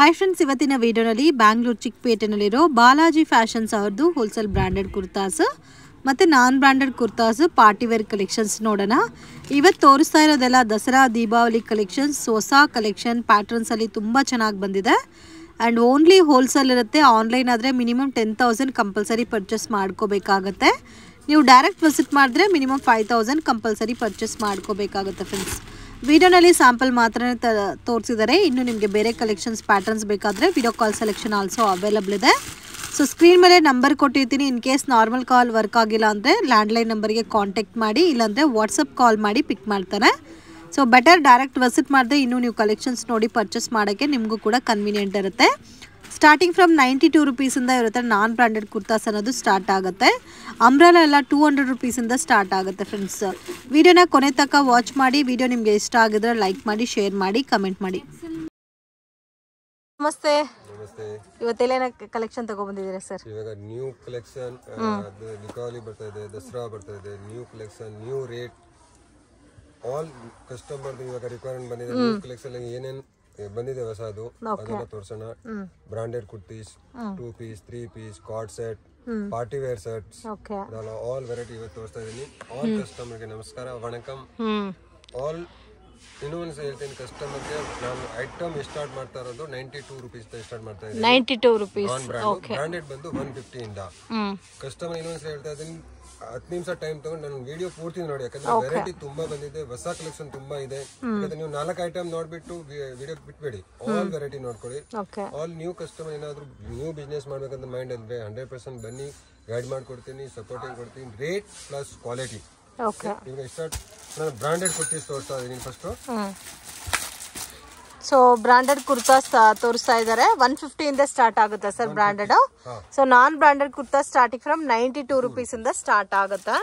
Hi friends, ಇವತ್ತಿನ ವಿಡಿಯೋನಲ್ಲಿ ಬ್ಯಾಂಗ್ಳೂರು ಚಿಕ್ಕಪೇಟೆನಲ್ಲಿರೋ ಬಾಲಾಜಿ ಫ್ಯಾಷನ್ಸ್ ಅವ್ರದ್ದು ಹೋಲ್ಸೇಲ್ ಬ್ರ್ಯಾಂಡೆಡ್ ಕುರ್ತಾಸ್ ಮತ್ತು non branded kurtas party wear collections ನೋಡೋಣ. ಇವತ್ತು ತೋರಿಸ್ತಾ ಇರೋದೆಲ್ಲ ದಸರಾ ದೀಪಾವಳಿ ಕಲೆಕ್ಷನ್ಸ್, ಹೊಸ ಕಲೆಕ್ಷನ್ ಪ್ಯಾಟರ್ನ್ಸಲ್ಲಿ ತುಂಬ ಚೆನ್ನಾಗಿ ಬಂದಿದೆ. ಆ್ಯಂಡ್ ಓನ್ಲಿ ಹೋಲ್ಸೇಲ್ ಇರುತ್ತೆ. ಆನ್ಲೈನ್ ಆದರೆ ಮಿನಿಮಮ್ 10,000 ಕಂಪಲ್ಸರಿ ಪರ್ಚೇಸ್ ಮಾಡ್ಕೋಬೇಕಾಗತ್ತೆ. ನೀವು ಡೈರೆಕ್ಟ್ ವಿಸಿಟ್ ಮಾಡಿದ್ರೆ ಮಿನಿಮಮ್ 5,000 ಕಂಪಲ್ಸರಿ ಪರ್ಚೇಸ್ ಮಾಡ್ಕೋಬೇಕಾಗುತ್ತೆ ಫ್ರೆಂಡ್ಸ್. ವಿಡಿಯೋನಲ್ಲಿ ಸ್ಯಾಂಪಲ್ ಮಾತ್ರ ತೋರಿಸಿದ್ದಾರೆ. ಇನ್ನು ನಿಮಗೆ ಬೇರೆ ಕಲೆಕ್ಷನ್ಸ್ ಪ್ಯಾಟರ್ನ್ಸ್ ಬೇಕಾದರೆ video call selection also available ಇದೆ. ಸೊ ಸ್ಕ್ರೀನ್ ಮೇಲೆ ನಂಬರ್ ಕೊಟ್ಟಿರ್ತೀನಿ. In case normal call work ಆಗಿಲ್ಲ ಅಂದರೆ ಲ್ಯಾಂಡ್ಲೈನ್ ನಂಬರ್ಗೆ ಕಾಂಟ್ಯಾಕ್ಟ್ ಮಾಡಿ, ಇಲ್ಲಾಂದರೆ ವಾಟ್ಸಪ್ ಕಾಲ್ ಮಾಡಿ ಪಿಕ್ ಮಾಡ್ತಾರೆ. ಸೊ ಬೆಟರ್ ಡೈರೆಕ್ಟ್ ವಿಸಿಟ್ ಮಾಡಿದ್ರೆ ಇನ್ನೂ ನೀವು ಕಲೆಕ್ಷನ್ಸ್ ನೋಡಿ ಪರ್ಚೇಸ್ ಮಾಡೋಕ್ಕೆ ನಿಮಗೂ ಕೂಡ ಕನ್ವೀನಿಯೆಂಟ್ ಇರುತ್ತೆ. ಸ್ಟಾರ್ಟಿಂಗ್ ಫ್ರಮ್ 92 ರುಪೀಸಿಂದ ಇರುತ್ತೆ. ನಾನ್ ಬ್ರ್ಯಾಂಡೆಡ್ ಕುರ್ತಾಸ್ ಅನ್ನೋದು ಸ್ಟಾರ್ಟ್ ಆಗುತ್ತೆ. ಅಂಬ್ರೆಲಾ ಎಲ್ಲ 200 ರುಪೀಸಿಂದ ಸ್ಟಾರ್ಟ್ ಆಗುತ್ತೆ ಫ್ರೆಂಡ್ಸ್. ವಿಡಿಯೋನ ಕೊನೆ ತನಕ ವಾಚ್ ಮಾಡಿ. ವಿಡಿಯೋ ನಿಮಗೆ ಇಷ್ಟ ಆಗಿದ್ರೆ ಲೈಕ್ ಮಾಡಿ, ಶೇರ್ ಮಾಡಿ, ಕಮೆಂಟ್ ಮಾಡಿ. ನಮಸ್ತೆ. ಇವತ್ತೆಲ್ಲ ಕಲೆಕ್ಷನ್ ತಗೊಂಡ್ಬಂದಿದ್ದೀರಾ ಸರ್? ಇವಾಗ ನ್ಯೂ ಕಲೆಕ್ಷನ್, ದೀಪಾವಳಿ ಬರ್ತಾ ಇದೆ, ದಸರಾ ಬರ್ತಾ ಇದೆ. New collection, new rate, all customer ಇವಾಗ ರಿಕ್ವೈರ್ಮೆಂಟ್ ಬಂದಿದೆ. ನ್ಯೂ ಕಲೆಕ್ಷನ್ ಏನೇನು ಬಂದಿದೆ ಹೊಸದು ಅದನ್ನ ತೋರ್ಸೋಣ. Branded kurtis, 2 piece, 3 piece, card set, party wear sets, all variety ಇವತ್ತು ತೋರಿಸ್ತಾ ಇದೀನಿ. ಆಲ್ ಕಸ್ಟಮರ್ಗೆ ನಮಸ್ಕಾರ, ವಣಕಂ. ಆಲ್ ಇನ್ನೊಂದು ಹೇಳ್ತೀನಿ ಕಸ್ಟಮರ್ಗೆ, ನಾನು ಐಟಮ್ ಸ್ಟಾರ್ಟ್ ಮಾಡ್ತಾ ಇರೋದು 92 ರುಪೀಸ್ ಸ್ಟಾರ್ಟ್ ಮಾಡ್ತಾ ಇದ್ದೀನಿ. 92 ರುಪೀಸ್. ಬ್ರಾಂಡೆಡ್ ಬಂದು 150 ಇಂದ. ಕಸ್ಟಮರ್ ಇನ್ನೊಂದು ಹೇಳ್ತಾ ಇದ್ದೀನಿ, 10 ನಿಮಿಷ ಟೈಮ್ ತಗೊಂಡು ನಾನು ವಿಡಿಯೋ ಪೂರ್ತಿ ನೋಡಿ, ಯಾಕಂದ್ರೆ ವೆರೈಟಿ ತುಂಬಾ ಬಂದಿದೆ, ಹೊಸ ಕಲೆಕ್ಷನ್ ತುಂಬಾ ಇದೆ. ಯಾಕಂದ್ರೆ ನೀವು 4 ಐಟಮ್ ನೋಡ್ಬಿಟ್ಟು ವಿಡಿಯೋ ಬಿಟ್ಬೇಡಿ, ಆಲ್ ವೆರೈಟಿ ನೋಡ್ಕೊಳ್ಳಿ. ಆಲ್ ನ್ಯೂ ಕಸ್ಟಮರ್ ಏನಾದ್ರು ನ್ಯೂ ಬಿಸ್ನೆಸ್ ಮಾಡ್ಬೇಕಂತ ಮೈಂಡ್ ಅಂದ್ರೆ 100% ಬನ್ನಿ, ಗೈಡ್ ಮಾಡ್ಕೊಡ್ತೀನಿ, ಸಪೋರ್ಟಿಂಗ್ ಕೊಡ್ತೀನಿ. Rate plus quality. ಈಗ ಸ್ಟಾರ್ಟ್ ನಾನು ಬ್ರಾಂಡೆಡ್ ಕುರ್ತೀಸ್ ತೋರಿಸ್ತಾ ಇದೀನಿ ಫಸ್ಟ್. ಸೊ ಬ್ರಾಂಡೆಡ್ ಕುರ್ತಾಸ್ ತೋರಿಸ್ತಾ ಇದ್ದಾರೆ. 150 ಇಂದ ಸ್ಟಾರ್ಟ್ ಆಗುತ್ತೆ sir branded. So non branded kurta starting from 92 rupees ಇಂದ ಸ್ಟಾರ್ಟ್ ಆಗುತ್ತೆ.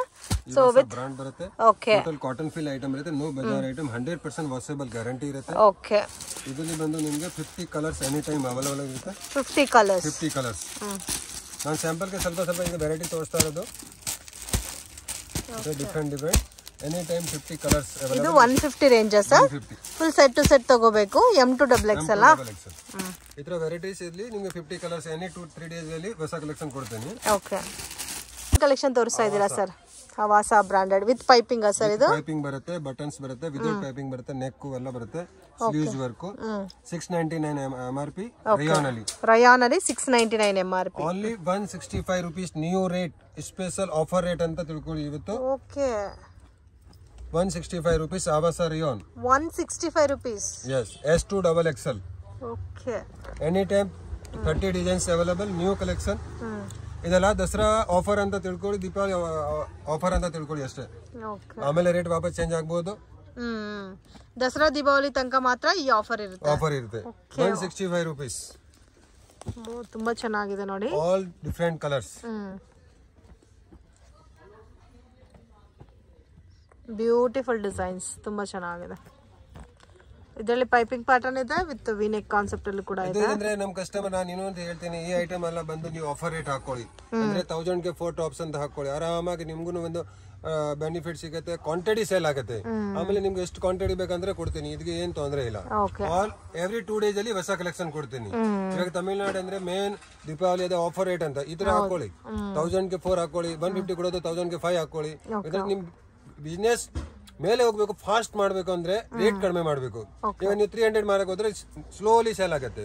ಸೊ ವಿತ್ ಬ್ರಾಂಡ್ ಬರುತ್ತೆ. Okay, total cotton fill item ಇರುತ್ತೆ. No bazaar item, 100% washable guarantee ಇರುತ್ತೆ. ಓಕೆ, ಇದರಲ್ಲಿ ಬಂದು ನಿಮಗೆ 50 ಕಲರ್ಸ್ ಎನಿ ಟೈಮ್ ಅವೈಲೇಬಲ್ ಇರುತ್ತೆ. 50 ಕಲರ್ಸ್. ನಾನು ಸ್ಯಾಂಪಲ್ಗೆ ಸ್ವಲ್ಪ ಈಗ ವೆರೈಟಿ ತೋರಿಸ್ತಾ ಇರೋದು. Different any time 50 colours available. ಇದು 150 range sir. Full set to set ತಗೋಬೇಕು. M2XX ಅಲ್ಲ. ಇತರ ವೆರೈಟೀಸ್ ಇರಲಿ ನಿಮಗೆ 50 ಕಲರ್ಸ್ ಎನಿ 2-3 ಡೇಸ್ ಅಲ್ಲಿ ಹೊಸ ಕಲೆಕ್ಷನ್ ಕೊಡ್ತೀನಿ. ಓಕೆ, ಕಲೆಕ್ಷನ್ ತೋರಿಸ್ತಾ ಇದ್ದೀರಾ ಸರ್? ಹವಾಸ ಬ್ರಾಂಡೆಡ್ ವಿತ್ ಪೈಪಿಂಗ್ ಸರ್. ಇದು ಪೈಪಿಂಗ್ ಬರುತ್ತೆ, ಬಟನ್ಸ್ ಬರುತ್ತೆ, ವಿದೌಟ್ ಪೈಪಿಂಗ್ ಬರುತ್ತೆ, ನೆಕ್ ಎಲ್ಲ ಬರುತ್ತೆ, ಸ್ಲೀವ್ಸ್ ವರ್ಕ್. 699 MRP. ರಯಾನ್ ಅಲ್ಲಿ 699 MRP. Only 165 rupees new rate, special offer rate ಅಂತ ತಿಳ್ಕೊಳ್ಳಿ ಇವತ್ತು. Okay, 165 rupees Avasa Rayon. 165 rupees. Yes, S2XXL. Okay. Anytime 30 designs available, new collection. ಇದೆಲ್ಲ ದಸರಾ ಆಫರ್ ಅಂತ ತಿಳ್ಕೊಳ್ಳಿ, ದೀಪಾವಳಿ ಆಫರ್ ಅಂತ ತಿಳ್ಕೊಳ್ಳಿ ಅಷ್ಟೇ. ಆಮೇಲೆ ರೇಟ್ ವಾಪಸ್ ಚೇಂಜ್ ಆಗಬಹುದು. ದಸರಾ ದೀಪಾವಳಿ ತನಕ ಮಾತ್ರ ಈ ಆಫರ್ ಇರುತ್ತೆ. 165 rupees. ತುಂಬಾ ಚೆನ್ನಾಗಿದೆ ನೋಡಿ. All different colors. Beautiful designs, ತುಂಬಾ ಚೆನ್ನಾಗಿದೆ. ಇದರಲ್ಲಿ ಪೈಪಿಂಗ್ ಪ್ಯಾಟರ್ನ್ ಇದೆ ವಿತ್ ವಿನೆಕ್ ಕಾನ್ಸೆಪ್ಟ್ ಅಲ್ಲಿ ಕೂಡ ಇದೆ. ಅಂದ್ರೆ ನಮ್ ಕಸ್ಟಮರ್ ನಾನು ಇನ್ನೊಂದು ಹೇಳ್ತೀನಿ, ಈ ಐಟಮ್ ಎಲ್ಲ ಬಂದು ನೀವು ಆಫರ್ ರೇಟ್ ಹಾಕೊಳ್ಳಿ. ಅಂದ್ರೆ 1000ಗೆ 4 ಟಾಪ್ಸ್ ಅಂತ ಹಾಕೊಳ್ಳಿ. ಆರಾಮಾಗಿ ನಿಮ್ಗೂ ಒಂದು ಬೆನಿಫಿಟ್ ಸಿಗುತ್ತೆ, ಕ್ವಾಂಟಿಟಿ ಸೇಲ್ ಆಗುತ್ತೆ. ಆಮೇಲೆ ನಿಮ್ಗೆ ಎಷ್ಟು ಕ್ವಾಂಟಿಟಿ ಬೇಕಂದ್ರೆ ಕೊಡ್ತೀನಿ, ಇದಕ್ಕೆ ಏನ್ ತೊಂದರೆ ಇಲ್ಲ. ಆಲ್ ಎವ್ರಿ 2 ಡೇಸ್ ಅಲ್ಲಿ ಹೊಸ ಕಲೆಕ್ಷನ್ ಕೊಡ್ತೀನಿ. ಇವಾಗ ತಮಿಳ್ನಾಡು ಅಂದ್ರೆ ಮೇನ್ ದೀಪಾವಳಿ ಅದೇ ಆಫರ್ ರೇಟ್ ಅಂತ ಈ ತರ ಹಾಕೊಳ್ಳಿ. 1000ಗೆ 4 ಹಾಕೊಳ್ಳಿ, 150 ಕೊಡೋದು 1000ಗೆ 5 ಹಾಕೊಳ್ಳಿ. ನಿಮ್ ಬಿಸ್ನೆಸ್ ಮೇಲೆ ಹೋಗ್ಬೇಕು, ಫಾಸ್ಟ್ ಮಾಡ್ಬೇಕು ಅಂದ್ರೆ ರೇಟ್ ಕಡಿಮೆ ಮಾಡ್ಬೇಕು. ಈಗ ನೀವು 300 ಮಾರಕ್ ಹೋದ್ರೆ ಸ್ಲೋಲಿ ಸೇಲ್ ಆಗುತ್ತೆ.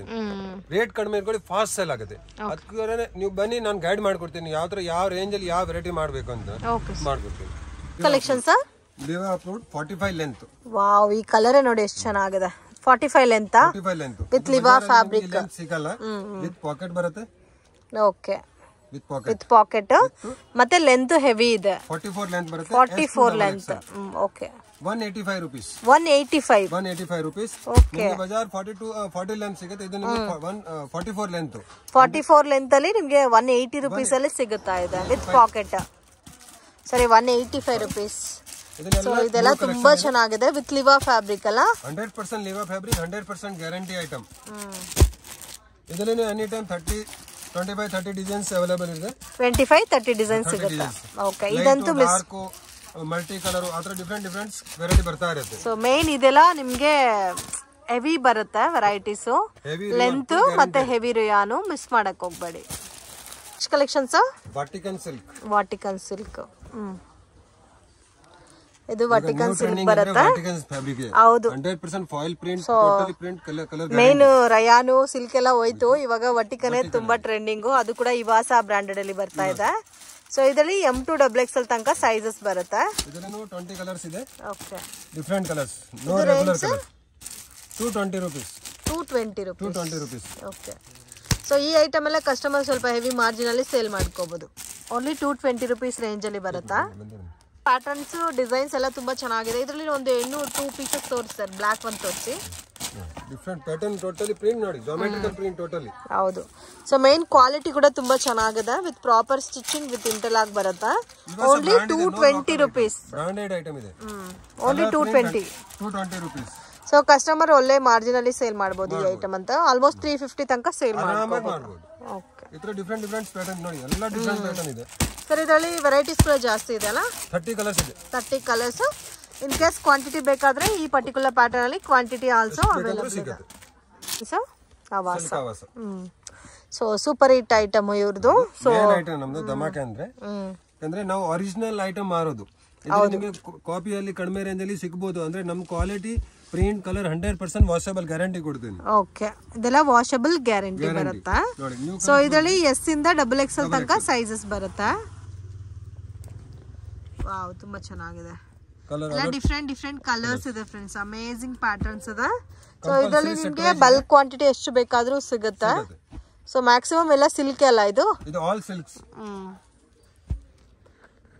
ರೇಟ್ ಕಡಿಮೆ ಇಟ್ಕೊಳ್ಳಿ, ಫಾಸ್ಟ್ ಸೇಲ್ ಆಗುತ್ತೆ. ಅದಕ್ಕೆ ನೀವು ಬನ್ನಿ, ನಾನು ಗೈಡ್ ಮಾಡ್ಕೊಡ್ತೀನಿ ಯಾವ ತರ, ಯಾವ ರೇಂಜ್ ಅಲ್ಲಿ ಯಾವ ವೆರೈಟಿ ಮಾಡ್ಬೇಕು ಅಂತ ಮಾಡ್ಕೊಡ್ತೀನಿ. Collection sir ಲಿವಾ approved 45 length. Wow, ಈ ಕಲರ್ ನೋಡಿ ಎಷ್ಟು ಚೆನ್ನಾಗಿದೆ. 45 ಲೆಂತ್ ವಿತ್ ಲಿವಾ ಫ್ಯಾಬ್ರಿಕ್ ಸಿಗಲ್ಲ, ವಿತ್ ಪಾಕೆಟ್ ಬರುತ್ತೆ. ಓಕೆ, ವಿತ್ ಪಾಕೆಟ್ ಮತ್ತೆ ಲೆಂತ್ ಹೆವಿ ಇದೆ. 44 ಲೆಂತ್ ಬರುತ್ತೆ. 44 length. Okay, 185 rupees. 185 rupees. Okay, Bazaar 40 length ಸಿಗುತ್ತೆ. ಇದು ನಿಮಗೆ 44 ಲೆಂತ್. 44 ಲೆಂತ್ ಅಲ್ಲಿ ನಿಮಗೆ 180 ರುಪೀಸ್ ಅಲ್ಲಿ ಸಿಗುತ್ತಾ ಇದೆ ವಿತ್ ಪಾಕೆಟ್. ಸರಿ, 185 ರುಪೀಸ್. ಸೊ ಇದೆಲ್ಲ ತುಂಬಾ ಚೆನ್ನಾಗಿದೆ ವಿತ್ ಲಿವಾ ಫ್ಯಾಬ್ರಿಕ್ ಅಲ್ಲ. 100% ಲಿವಾ ಫ್ಯಾಬ್ರಿಕ್, 100% ಗ್ಯಾರಂಟಿ ಐಟಮ್. ಇದರಲ್ಲಿ ಎನಿ ಟೈಮ್ 25-30 ಡಿಸೈನ್ಸ್ ಅವೈಲೇಬಲ್ ಇದೆ. 25-30 ಡಿಸೈನ್ಸ್ ಸಿಗುತ್ತೆ. ಓಕೆ, ಇದಂತೂ ಮಿಸ್. ಮಲ್ಟಿ ಕಲರ್, ಆ ತರ ಡಿಫರೆಂಟ್ ವೆರೈಟಿ ಬರ್ತಾ ಇರುತ್ತೆ. ಸೊ ಮೇನ್ ಇದೆಲ್ಲ ನಿಮಗೆ ಹೆವಿ ಬರುತ್ತೆ ವೆರೈಟೀಸು, ಲೆಂತ್ ಮತ್ತೆ ಹೆವಿ ರಿಯಾನು ಮಿಸ್ ಮಾಡಕ್ ಹೋಗ್ಬೇಡಿ. Collections Vatican silk. ಇದು ವಾಟಿಕನ್ ಸಿಲ್ಕ್ ಬರುತ್ತೆ. ಹೌದು, ಮೇನ್ ರಯಾನು ಸಿಲ್ಕ್ ಎಲ್ಲ ಹೋಯ್ತು, ಇವಾಗ ವಾಟಿಕನ್ ತುಂಬಾ ಟ್ರೆಂಡಿಂಗು. ಅದು ಕೂಡ ಇವಾಸ ಬ್ರಾಂಡೆಡ್ ಅಲ್ಲಿ ಬರ್ತಾ ಇದೆ. ಸೊ ಇದರಲ್ಲಿ M2 XXL ತನಕ ಸೈಜಸ್ ಬರುತ್ತೆ. 20 ಕಲರ್ಸ್ ಇದೆ. Okay, different colours, no regular colour. 220 rupees. 220 rupees. Okay, so ಈ ಐಟಮ್ ಎಲ್ಲ ಕಸ್ಟಮರ್ ಸ್ವಲ್ಪ ಹೆವಿ ಮಾರ್ಜಿನ್ ಅಲ್ಲಿ ಸೇಲ್ ಮಾಡ್ಕೋಬಹುದು. ಓನ್ಲಿ 220 rupees ರೇಂಜ್ ಅಲ್ಲಿ ಬರುತ್ತಾ. ಪ್ಯಾಟರ್ನ್ಸ್ ಡಿಸೈನ್ಸ್ ಎಲ್ಲ ತುಂಬಾ ಚೆನ್ನಾಗಿದೆ. ಇದರಲ್ಲಿ ಒಂದು 2 ಪೀಸಸ್ ತೋರಿಸ್ತಾರೆ, ಬ್ಲಾಕ್ ಒಂದು ತೋರಿಸಿ. ಡಿಫರೆಂಟ್ ಪ್ಯಾಟರ್ನ್, ಟೋಟಲಿ ಪ್ರಿಂಟ್ ನೋಡಿ, ಜಾಮೆಟ್ರಿಕಲ್ ಪ್ರಿಂಟ್ ಟೋಟಲಿ. ಹೌದು, ಸೊ ಮೇನ್ ಕ್ವಾಲಿಟಿ ಕೂಡ ತುಂಬಾ ಚೆನ್ನಾಗಿದೆ. With proper stitching with interlock ಬರುತ್ತಾ. Only 220 rupees. ಬ್ರಾಂಡೆಡ್ ಐಟಮ್ ಇದೆ. Only 220 rupees. ಸೊ ಕಸ್ಟಮರ್ ಒಳ್ಳೆ ಮಾರ್ಜಿನ್ ಅಲ್ಲಿ ಸೇಲ್ ಮಾಡಬಹುದು ಈ ಐಟಮ್ ಅಂತ. ಆಲ್ಮೋಸ್ಟ್ 350 ತನಕ ಸೇಲ್ ಮಾಡಬಹುದು. ಓಕೆ, ಇತರ ಡಿಫರೆಂಟ್ ಪ್ಯಾಟರ್ನ್ ನೋಡಿ, ಎಲ್ಲ ಡಿಫರೆಂಟ್ ಪ್ಯಾಟರ್ನ್ ಇದೆ ಸರ್. ಇದರಲ್ಲಿ ವೆರೈಟೀಸ್ ಕೂಡ ಜಾಸ್ತಿ ಇದೆ ಅಲ್ಲ. 30 ಕಲರ್ಸ್ ಇದೆ. 30 ಕಲರ್ಸ್. ಇನ್ ಕೇಸ್ ಕ್ವಾಂಟಿಟಿ ಬೇಕಾದ್ರೆ ಈ ಪರ್ಟಿಕ್ಯುಲರ್ ಪ್ಯಾಟರ್ನ್ ಅಲ್ಲಿ ಕ್ವಾಂಟಿಟಿ ಆಲ್ಸೋ ಅವೈಲೇಬಲ್ ಇದೆ. ಸೊ ಆವಾಸ, ಸೊ ಸೂಪರ್ ಹಿಟ್ ಐಟಮ್ ಇವ್ರದ್ದು. ಸೊ ಐಟಮ್ ನಮ್ದು ಧಮಾಕೆ ಅಂದ್ರೆ ನಾವು ಒರಿಜಿನಲ್ ಐಟಮ್ ಮಾರೋದು. ನಿಮಗೆ ಕಾಪಿಯಲ್ಲಿ ಕಡಿಮೆ ರೇಂಜ್ ಅಲ್ಲಿ ಸಿಗಬಹುದು. ಅಂದ್ರೆ ನಮ್ quality, print, colour 100% washable guarantee ಕೊಡ್ತೀನಿ. ಓಕೆ, ಇದೆಲ್ಲ ವಾಷಬಲ್ ಗ್ಯಾರಂಟಿ ಬರುತ್ತಾ. ಸೊ ಇದರಲ್ಲಿ S ಇಂದ XXL ತನಕ ಸೈಜಸ್ ಬರುತ್ತಾ. ವಾವ್, ತುಂಬಾ ಚೆನ್ನಾಗಿದೆ. ಎಲ್ಲ ಡಿಫರೆಂಟ್ ಕಲರ್ಸ್ ಇದೆ ಫ್ರೆಂಡ್ಸ್. ಅಮೇಜಿಂಗ್ ಪ್ಯಾಟರ್ನ್ಸ್ ಇದೆ. ಸೊ ಇದರಲ್ಲಿ ನಿಮಗೆ ಬಲ್ಕ್ ಕ್ವಾಂಟಿಟಿ ಎಷ್ಟು ಬೇಕಾದ್ರೂ ಸಿಗುತ್ತೆ. ಸೊ ಮ್ಯಾಕ್ಸಿಮಮ್ ಎಲ್ಲ ಸಿಲ್ಕ್ ಅಲ್ಲ ಇದು ಆಲ್ ಸಿಲ್ಕ್ಸ್.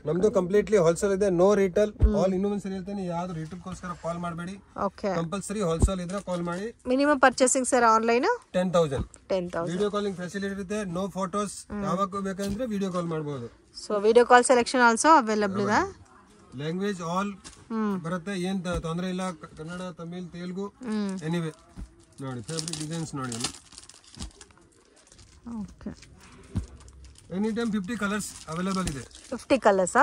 ನಮ್ದು ಕಂಪ್ಲೀಟ್ಲಿ ಹೋಲ್ಸೇಲ್ ಇದೆ, ನೋ ರಿಟೇಲ್. ಆಲ್ ಇನ್ನೊಂದ್ಸರಿ ಹೇಳ್ತೇನೆ, ಯಾವ್ದು ರಿಟೇಲ್ ಗೋಸ್ಕರ ಕಾಲ್ ಮಾಡಬೇಡಿ. ಓಕೆ, ಕಂಪಲ್ಸರಿ ಹೋಲ್ಸೇಲ್ ಇದ್ರೆ ಕಾಲ್ ಮಾಡಿ. Minimum purchasing sir online 10,000. Video calling facility ಇರುತ್ತೆ. ನೋ ಫೋಟೋಸ್, ಯಾವಾಗ ಬೇಕಂದ್ರೆ ವಿಡಿಯೋ ಕಾಲ್ ಮಾಡಬಹುದು. So video call selection also available ಇದೆ. ಲ್ಯಾಂಗ್ವೇಜ್ ಆಲ್ ಬರುತ್ತೆ, ಏನ್ ತೊಂದರೆ ಇಲ್ಲ. ಕನ್ನಡ, ತಮಿಳ್, ತೆಲುಗು, ಎನಿವೇ ನೋಡಿ. ಫ್ಯಾಬ್ರಿಕ್ ಡಿಸೈನ್ಸ್ ನೋಡಿ. Okay, any time 50 colours available ಇದೆ. 50 ಕಲರ್ಸ್.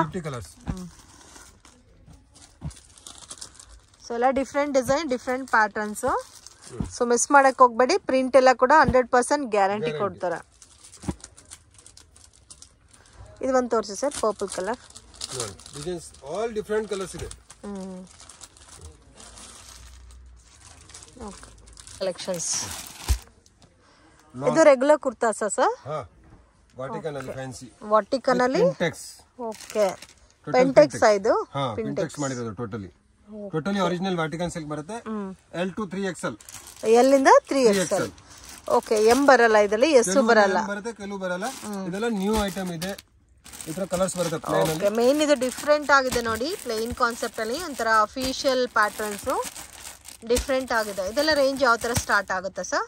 ಸೊ ಎಲ್ಲ different design, different patterns. So miss ಮಾಡಕ್ ಹೋಗ್ಬೇಡಿ. ಪ್ರಿಂಟ್ ಎಲ್ಲ ಕೂಡ 100% ಗ್ಯಾರಂಟಿ ಕೊಡ್ತಾರೆ. ಇದು ಒಂದು ತೋರಿಸಿ sir, purple colour. Designs all different colours ಇದೆ. Okay, collections. ಇದು ರೆಗ್ಯುಲರ್ ಕುರ್ತಾಸ್ ಸರ್. ವಾಟಿಕನ್ ಅಲ್ಲಿ ಫ್ಯಾನ್ಸಿ, ವಾಟಿಕನ್ ಅಲ್ಲಿ ಪೆಂಟೆಕ್ಸ್. ಓಕೆ, ಪೆಂಟೆಕ್ಸ್ ಇದು. ಪೆಂಟೆಕ್ಸ್ ಮಾಡಿರೋದು ಟೋಟಲಿ ಒರಿಜಿನಲ್ ವಾಟಿಕನ್ ಸಿಲ್ಕ್ ಬರುತ್ತೆ. L to 3XL. L ಇಂದ 3XL. ಓಕೆ, M ಬರಲ್ಲ ಇದರಲ್ಲಿ, S ಬರಲ್ಲ ಬರುತ್ತೆ, ಕೆಲವು ಬರಲ್ಲ. ಇದೆಲ್ಲ ನ್ಯೂ ಐಟಮ್ ಇದೆ. ಇದರ ಕಲರ್ಸ್ ಬರುತ್ತೆ ಪ್ಲೇನ್ ಅಲ್ಲಿ. ಮೇನ್ ಇದು ಡಿಫರೆಂಟ್ ಆಗಿದೆ ನೋಡಿ, ಪ್ಲೇನ್ ಕಾನ್ಸೆಪ್ಟ್ ಅಲ್ಲಿ ಒಂಥರ ಅಫಿಷಿಯಲ್ ಪ್ಯಾಟರ್ನ್ಸ್ ಡಿಫರೆಂಟ್ ಆಗಿದೆ. ಇದೆಲ್ಲ ರೇಂಜ್ ಯಾವ ತರ ಸ್ಟಾರ್ಟ್ ಆಗುತ್ತೆ ಸರ್?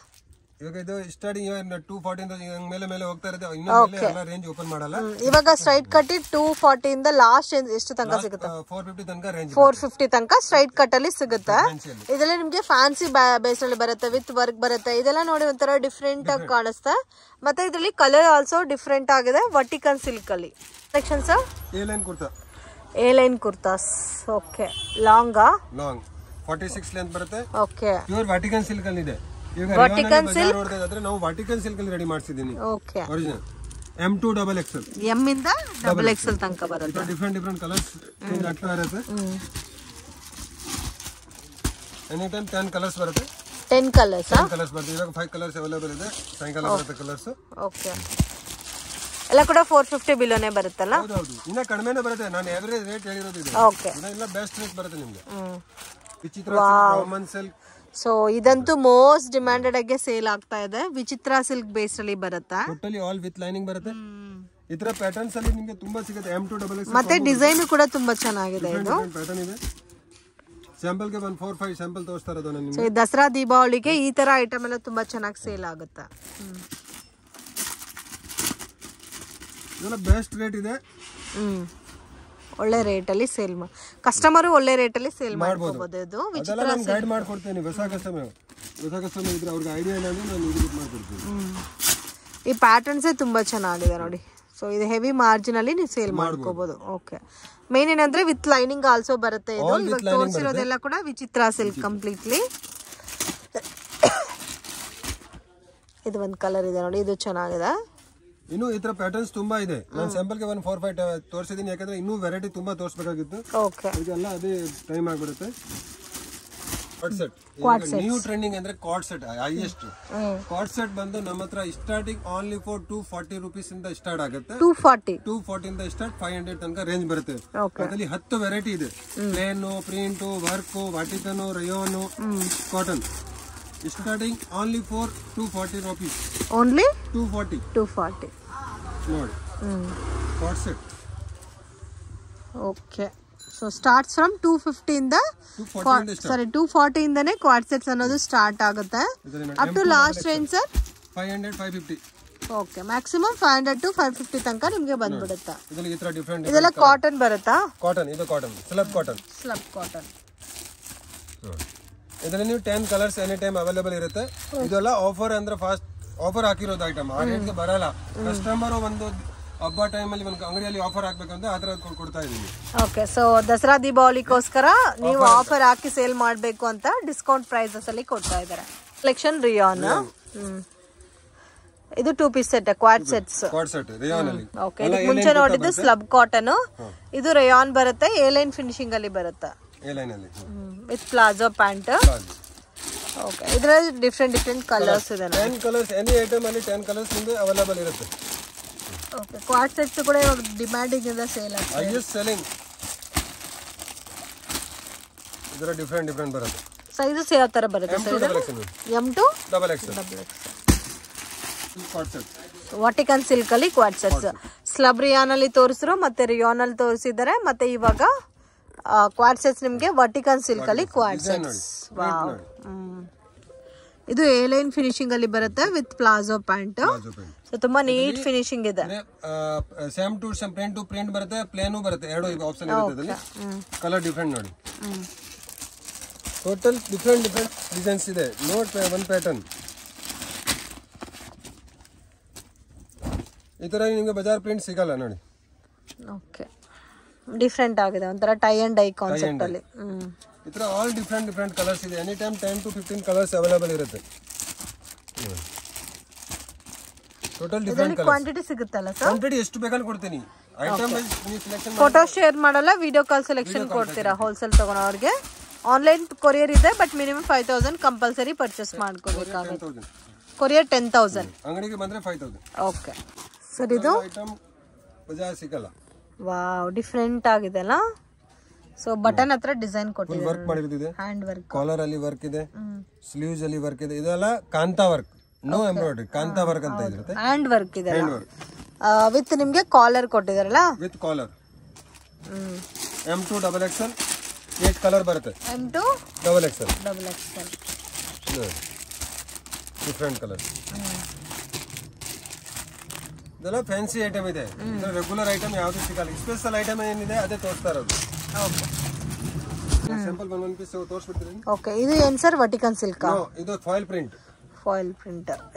ಇವಾಗ ಇದು ಸ್ಟಾರ್ಟಿಂಗ್ 240 ಮೇಲೆ ಹೋಗ್ತಾ ಇರುತ್ತೆ. ಇನ್ನು ಮೇಲೆ ಎಲ್ಲ ರೇಂಜ್ ಓಪನ್ ಮಾಡಲ್ಲ. ಇವಾಗ ಸ್ಟ್ರೈಟ್ ಕಟ್ 240 ಇಂದ ಲಾಸ್ಟ್ ಎಷ್ಟು ತನಕ ಸಿಗುತ್ತೆ? 450 ತನಕ ರೇಂಜ್. 450 ತನಕ ಸ್ಟ್ರೈಟ್ ಕಟ್ ಅಲ್ಲಿ ಸಿಗುತ್ತೆ. ಇದರಲ್ಲಿ ನಿಮಗೆ ಫ್ಯಾನ್ಸಿ ಬೇಸ್ ಅಲ್ಲಿ ಬರುತ್ತೆ, ವಿತ್ ವರ್ಕ್ ಬರುತ್ತೆ. ಇದೆಲ್ಲ ನೋಡಿ ಒಂಥರ ಡಿಫರೆಂಟ್ ಆಗಿ ಕಾಣಿಸ್ತಾ. ಮತ್ತೆ ಇದರಲ್ಲಿ ಕಲರ್ ಆಲ್ಸೋ ಡಿಫರೆಂಟ್ ಆಗಿದೆ. ವರ್ಟಿಕಲ್ ಸಿಲ್ಕ್ ಅಲ್ಲಿ section sir. A line kurtas. Okay, long 46 length ಬರುತ್ತೆ. ಓಕೆ, ಪ್ಯೂರ್ ವರ್ಟಿಕಲ್ ಸಿಲ್ಕ್ ಅಲ್ಲಿ ಇದೆ. ವರ್ಟಿಕಲ್ ಸಿಲ್ಕ್ ನಾವು ವರ್ಟಿಕಲ್ ಸಿಲ್ಕ್ ಅಲ್ಲಿ ರೆಡಿ ಮಾಡಿಸಿದೀನಿ. Okay, original M2 XXL. M ಇಂದ XXL ತನಕ ಬರುತ್ತೆ. ಡಿಫರೆಂಟ್ ಕಲರ್ಸ್ ಚೇಂಜ್ ಆಗ್ತಾ ಇರುತ್ತೆ. ಎನಿ ಟೈಮ್ 10 ಕಲರ್ಸ್ ಬರುತ್ತೆ. 10 ಕಲರ್ಸ್ ಬರುತ್ತೆ. ಇವಾಗ 5 ಕಲರ್ಸ್ ಅವೈಲೇಬಲ್ ಇದೆ. ಸಾಯಂಕಾಲ ಬರುತ್ತೆ ಕಲರ್ಸ್. ಓಕೆ, ಎಲ್ಲ ಕೂಡ 450 ಬಿಲೋನೇ ಬರುತ್ತಲ್ಲ? ಹೌದು, ಇನ್ನ ಕಡಿಮೆನೇ ಬರುತ್ತೆ. ನಾನು ಎವರೇಜ್ ರೇಟ್ ಹೇಳಿರೋದು ಇದೆ. ಓಕೆ, ಇಲ್ಲ ಬೆಸ್ಟ್ ರೇಟ್ ಬರುತ್ತೆ ನಿಮಗೆ. ವಿಚಿತ್ರ ಕಾಮನ್ ಸಿಲ್ಕ್. ಸೊ ಇದಂತೂ ಮೋಸ್ಟ್ ಡಿಮ್ಯಾಂಡೆಡ್ ಆಗಿ ಸೇಲ್ ಆಗ್ತಾ ಇದೆ. ವಿಚಿತ್ರ ಸಿಲ್ಕ್ ಬೇಸ್ ಅಲ್ಲಿ ಬರುತ್ತೆ. ಟೋಟಲಿ ಆಲ್ ವಿತ್ ಲೈನಿಂಗ್ ಬರುತ್ತೆ. ಈ ತರ ಪ್ಯಾಟರ್ನ್ಸ್ ಅಲ್ಲಿ ನಿಮಗೆ ತುಂಬಾ ಸಿಗುತ್ತೆ. M2 XXL ಮತ್ತೆ ಡಿಸೈನ್ ಕೂಡ ತುಂಬಾ ಚೆನ್ನಾಗಿದೆ. ಇದು ಪ್ಯಾಟರ್ನ್ ಇದೆ. ಸ್ಯಾಂಪಲ್ ಗೆ 1 4 5 ಸ್ಯಾಂಪಲ್ ತೋರಿಸ್ತಾ ಇರೋದು ನಾನು ನಿಮಗೆ. ಸೊ ದಸರಾ ದೀಪಾವಳಿಗೆ ಈ ತರ ಐಟಮ್ ಎಲ್ಲ ತುಂಬಾ ಚೆನ್ನಾಗಿ ಸೇಲ್ ಆಗುತ್ತೆ. ಇದೆಲ್ಲ ಬೆಸ್ಟ್ ರೇಟ್ ಇದೆ. ಒಳ್ಳೆ ರೇಟ್ ಅಲ್ಲಿ ಸೇಲ್ ಕಸ್ಟಮರ್ ಒಳ್ಳೆ ರೇಟ್ ಅಲ್ಲಿ ಸೇಲ್ ಮಾಡಬಹುದು. ಇದು ವಿಚಿತ್ರ ನಾನು ಗೈಡ್ ಮಾಡ್ಕೊಡ್ತೀನಿ. ಹೊಸ ಕಸ್ಟಮರ್ ಇದ್ರೆ ಅವ್ರಿಗೆ ಐಡಿಯಾ ಇಲ್ಲ ಅಂದ್ರೆ ನಾನು ಇದು ಮಾಡ್ಕೊಡ್ತೀನಿ. ಈ ಪ್ಯಾಟರ್ನ್ಸ್ ತುಂಬಾ ಚೆನ್ನಾಗಿದೆ ನೋಡಿ. ಸೊ ಇದು ಹೆವಿ ಮಾರ್ಜಿನ್ ಅಲ್ಲಿ ನೀವು ಸೇಲ್ ಮಾಡ್ಕೋಬಹುದು. ಓಕೆ, ಮೇನ್ ಏನಂದ್ರೆ ವಿತ್ ಲೈನಿಂಗ್ ಆಲ್ಸೋ ಬರುತ್ತೆ. ಇದು ಇವಾಗ ತೋರಿಸಿರೋದೆಲ್ಲ ಕೂಡ ವಿಚಿತ್ರ ಸಿಲ್ಕ್ ಕಂಪ್ಲೀಟ್ಲಿ. ಇದು ಒಂದು ಕಲರ್ ಇದೆ ನೋಡಿ, ಇದು ಚೆನ್ನಾಗಿದೆ. ಇನ್ನು ಈ ತರ ಪ್ಯಾಟರ್ನ್ಸ್ ತುಂಬಾ ಇದೆ. ನಾನು ಸ್ಯಾಂಪಲ್ ಗೆ 1-4-5 ತೋರಿಸಿದೀನಿ, ಯಾಕಂದ್ರೆ ಇನ್ನೂ ವೆರೈಟಿ ತುಂಬಾ ತೋರಿಸಬೇಕಾಗಿತ್ತು. ಓಕೆ, ಇದೆಲ್ಲ ಅದೇ ಟೈಮ್ ಆಗ್ಬಿಡುತ್ತೆ. ನ್ಯೂ ಟ್ರೆಂಡಿಂಗ್ ಅಂದ್ರೆ card set, highest card set ಬಂದು ನಮ್ಮ ಹತ್ರ ಸ್ಟಾರ್ಟಿಂಗ್ ಓನ್ಲಿ ಫಾರ್ 240 rupees ಇಂದ ಸ್ಟಾರ್ಟ್ ಆಗುತ್ತೆ. 240 ಇಂದ ಸ್ಟಾರ್ಟ್ 500 ತನಕ ರೇಂಜ್ ಬರುತ್ತೆ. ಅದರಲ್ಲಿ 10 ವೆರೈಟಿ ಇದೆ. Plain, print, work, Vatican, rayon, cotton. Starting only for 240 rupees. Only 240 ನೋಡಿ co-ord set. Okay, so starts from 250 ಇಂದ, ಸಾರಿ 240 ಇಂದನೇ ಕ್ವಾಡ್ ಸೆಟ್ಸ್ ಅನ್ನೋದು ಸ್ಟಾರ್ಟ್ ಆಗುತ್ತೆ. Up to last range sir 500-550. Okay, maximum 500 to 550 ತನಕ ನಿಮಗೆ ಬಂದ್ಬಿಡುತ್ತೆ. ಇದರಲ್ಲಿ ಈ ತರ ಡಿಫರೆಂಟ್ ಇದೆಲ್ಲ ಕಾಟನ್ ಬರುತ್ತಾ? ಕಾಟನ್, ಇದು ಕಾಟನ್, ಸ್ಲಬ್ ಕಾಟನ್. ಇದರಲ್ಲಿ ನೀವು 10 ಕಲರ್ಸ್ ಎನಿ ಟೈಮ್ ಅವೈಲೇಬಲ್ ಇರುತ್ತೆ. ಇದೆಲ್ಲ ಆಫರ್ ಅಂದ್ರೆ ಫಾಸ್ಟ್ ಆಫರ್ ಹಾಕಿರೋದು ಐಟಮ್, ಆ ರೇಟ್ಗೆ ಬರಲ್ಲ. ಕಸ್ಟಮರ್ ಒಂದು ಹಬ್ಬ ಟೈಮಲ್ಲಿ ಒಂದು ಅಂಗಡಿಯಲ್ಲಿ ಆಫರ್ ಹಾಕ್ಬೇಕಂದ್ರೆ ಆ ತರ ಕೊಡ್ತಾ ಇದೀವಿ. ಓಕೆ, ಸೊ ದಸರಾ ದೀಪಾವಳಿಗೋಸ್ಕರ ನೀವು ಆಫರ್ ಹಾಕಿ ಸೇಲ್ ಮಾಡಬೇಕು ಅಂತ ಡಿಸ್ಕೌಂಟ್ ಪ್ರೈಸಸ್ ಅಲ್ಲಿ ಕೊಡ್ತಾ ಇದ್ದಾರೆ. ಕಲೆಕ್ಷನ್ ರಿಯಾನ್, ಇದು 2 piece set, quad sets. Rayon ಅಲ್ಲಿ. ಓಕೆ, ಇದಕ್ಕೆ ಮುಂಚೆ ನೋಡಿದ್ದು ಸ್ಲಬ್ ಕಾಟನ್, ಇದು ರಿಯಾನ್ ಬರುತ್ತೆ, ಎ ಲೈನ್ ಫಿನಿಶಿಂಗ್ ಅಲ್ಲಿ ಬರುತ್ತೆ, ಎ ಲೈನ್ ಅಲ್ಲಿ ವಿತ್ ಪ್ಲಾಜೋ ಪ್ಯಾಂಟ್. ಓಕೆ, ಇದರಲ್ಲಿ ಡಿಫರೆಂಟ್ ಕಲರ್ಸ್ ಇದೆ. 10 ಕಲರ್ಸ್ ಎನಿ ಐಟಮ್ ಅಲ್ಲಿ 10 ಕಲರ್ಸ್ ನಿಮಗೆ ಅವೈಲೇಬಲ್ ಇರುತ್ತೆ. ಓಕೆ, ಕ್ವಾಡ್ ಸೆಟ್ಸ್ ಕೂಡ ಇವಾಗ ಡಿಮ್ಯಾಂಡಿಂಗ್ ಇದೆ, ಸೇಲ್ ಆಗ್ತಿದೆ. Highest selling. ಇದರ ಡಿಫರೆಂಟ್ ಬರುತ್ತೆ. ಸೈಜಸ್ ಯಾವ ತರ ಬರುತ್ತೆ sir? M to XXL co-ord set. Vatican silk ಅಲ್ಲಿ ಕ್ವಾಡ್ ಸೆಟ್ಸ್. ಸ್ಲಬ್ ರಿಯಾನ್ ಅಲ್ಲಿ ತೋರಿಸಿದ್ರು, ಮತ್ತೆ ರಿಯಾನ್ ಅಲ್ಲಿ ತೋರಿಸಿದ್ದಾರೆ, ಮತ್ತೆ ಇವಾಗ ಕ್ವಾಡ್ ಸೆಟ್ಸ್ ನಿಮ್ಗೆ ವರ್ಟಿಕಲ್ ಸಿಲ್ಕ್ ಅಲ್ಲಿ ಕ್ವಾಡ್ ಸೆಟ್ಸ್. ಇದು ಎ ಲೈನ್ ಫಿನಿಶಿಂಗ್ ಅಲ್ಲಿ ಬರುತ್ತೆ ವಿತ್ ಪ್ಲಾಜೋ ಪ್ಯಾಂಟ್. ಸೊ ತುಂಬಾ ನೀಟ್ ಫಿನಿಶಿಂಗ್ ಇದೆ. Same to same, print to print ಬರುತ್ತೆ, ಪ್ಲೇನ್ ಬರುತ್ತೆ, ಎರಡು ಆಪ್ಷನ್ ಇರುತ್ತೆ ಅದರಲ್ಲಿ. ಕಲರ್ ಡಿಫರೆಂಟ್ ನೋಡಿ, ಟೋಟಲ್ ಡಿಫರೆಂಟ್ ಡಿಸೈನ್ಸ್ ಇದೆ. ನೋಟ್ ಒನ್ ಪ್ಯಾಟರ್ನ್ ಈ ತರ ನಿಮಗೆ ಬಜಾರ್ ಪ್ರಿಂಟ್ ಸಿಗಲ್ಲ ನೋಡಿ. ಓಕೆ, ಡಿಫರೆಂಟ್ ಆಗಿದೆ, ಒಂಥರ ಟೈ ಅಂಡ್ ಡೈ ಕಾನ್ಸೆಪ್ಟ್ ಅಲ್ಲಿ. ಈ ತರ ಆಲ್ ಡಿಫರೆಂಟ್ ಕಲರ್ಸ್ ಇದೆ. Any time 10 to 15 colours available ಇರುತ್ತೆ. Total different colours. ಕ್ವಾಂಟಿಟಿ ಸಿಗುತ್ತಲ್ಲ ಸರ್? ಕ್ವಾಂಟಿಟಿ ಎಷ್ಟು ಬೇಕಂತ ಕೊಡ್ತೀನಿ. ಐಟಮ್ ವೈಸ್ ನೀವು ಸೆಲೆಕ್ಷನ್ ಫೋಟೋ ಶೇರ್ ಮಾಡಲ್ಲ, ವಿಡಿಯೋ ಕಾಲ್ ಸೆಲೆಕ್ಷನ್ ಕೊಡ್ತೀರಾ ಹೋಲ್ಸೇಲ್ ತಗೊಳ್ಳೋರಿಗೆ. ಆನ್ಲೈನ್ ಕೊರಿಯರ್ ಇದೆ, ಬಟ್ ಮಿನಿಮಮ್ 5000 ಕಂಪಲ್ಸರಿ ಪರ್ಚೇಸ್ ಮಾಡ್ಕೋಬೇಕಾಗುತ್ತೆ. ಕೊರಿಯರ್ 10,000, ಅಂಗಡಿಗೆ ಬಂದ್ರೆ 5000. ಓಕೆ ಸರ್, ಇದು ಐಟಮ್ ಬಜಾರ್ ಸಿಗಲ್ಲ. ವಾವ್, ಡಿಫರೆಂಟ್ ಆಗಿದೆ ಅಲ್ಲ. ಸೊ ಬಟನ್ ಹತ್ರ ಡಿಸೈನ್ ಕೊಟ್ಟಿದ್ದಾರೆ, ವರ್ಕ್ ಮಾಡಿರೋದಿದೆ, ಹ್ಯಾಂಡ್ ವರ್ಕ್, ಕಾಲರ್ ಅಲ್ಲಿ ವರ್ಕ್ ಇದೆ, ಸ್ಲೀವ್ಸ್ ಅಲ್ಲಿ ವರ್ಕ್ ಇದೆ. ಇದೆಲ್ಲ kantha work, no embroidery, kantha work ಅಂತ ಇರುತ್ತೆ. ಹ್ಯಾಂಡ್ ವರ್ಕ್ ಇದೆ, ವಿತ್ ನಿಮ್ಗೆ ಕಾಲರ್ ಕೊಟ್ಟಿದಾರಲ್ಲ, with collar. M2 XXL 8 colour ಬರುತ್ತೆ. M2 XXL different colour. ಇದೆಲ್ಲ ಫ್ಯಾನ್ಸಿ ಐಟಮ್ ಇದೆ, ರೆಗ್ಯುಲರ್ ಐಟಮ್ ಯಾವ್ದು ಸಿಗಲ್ಲ. ಸ್ಪೆಷಲ್ ಐಟಮ್ ಏನಿದೆ ಅದೇ ತೋರಿಸ್ತಾ ಇರೋದು. ಸಿಂಪಲ್ ಒಂದೊಂದು ಪೀಸ್ ತೋರಿಸ್ಬಿಡ್ತೀನಿ. ಓಕೆ, ಇದು ಏನ್ ಸರ್? ವರ್ಟಿಕಲ್ ಸಿಲ್ಕ್, ಇದು ಫಾಯಿಲ್ ಪ್ರಿಂಟ್.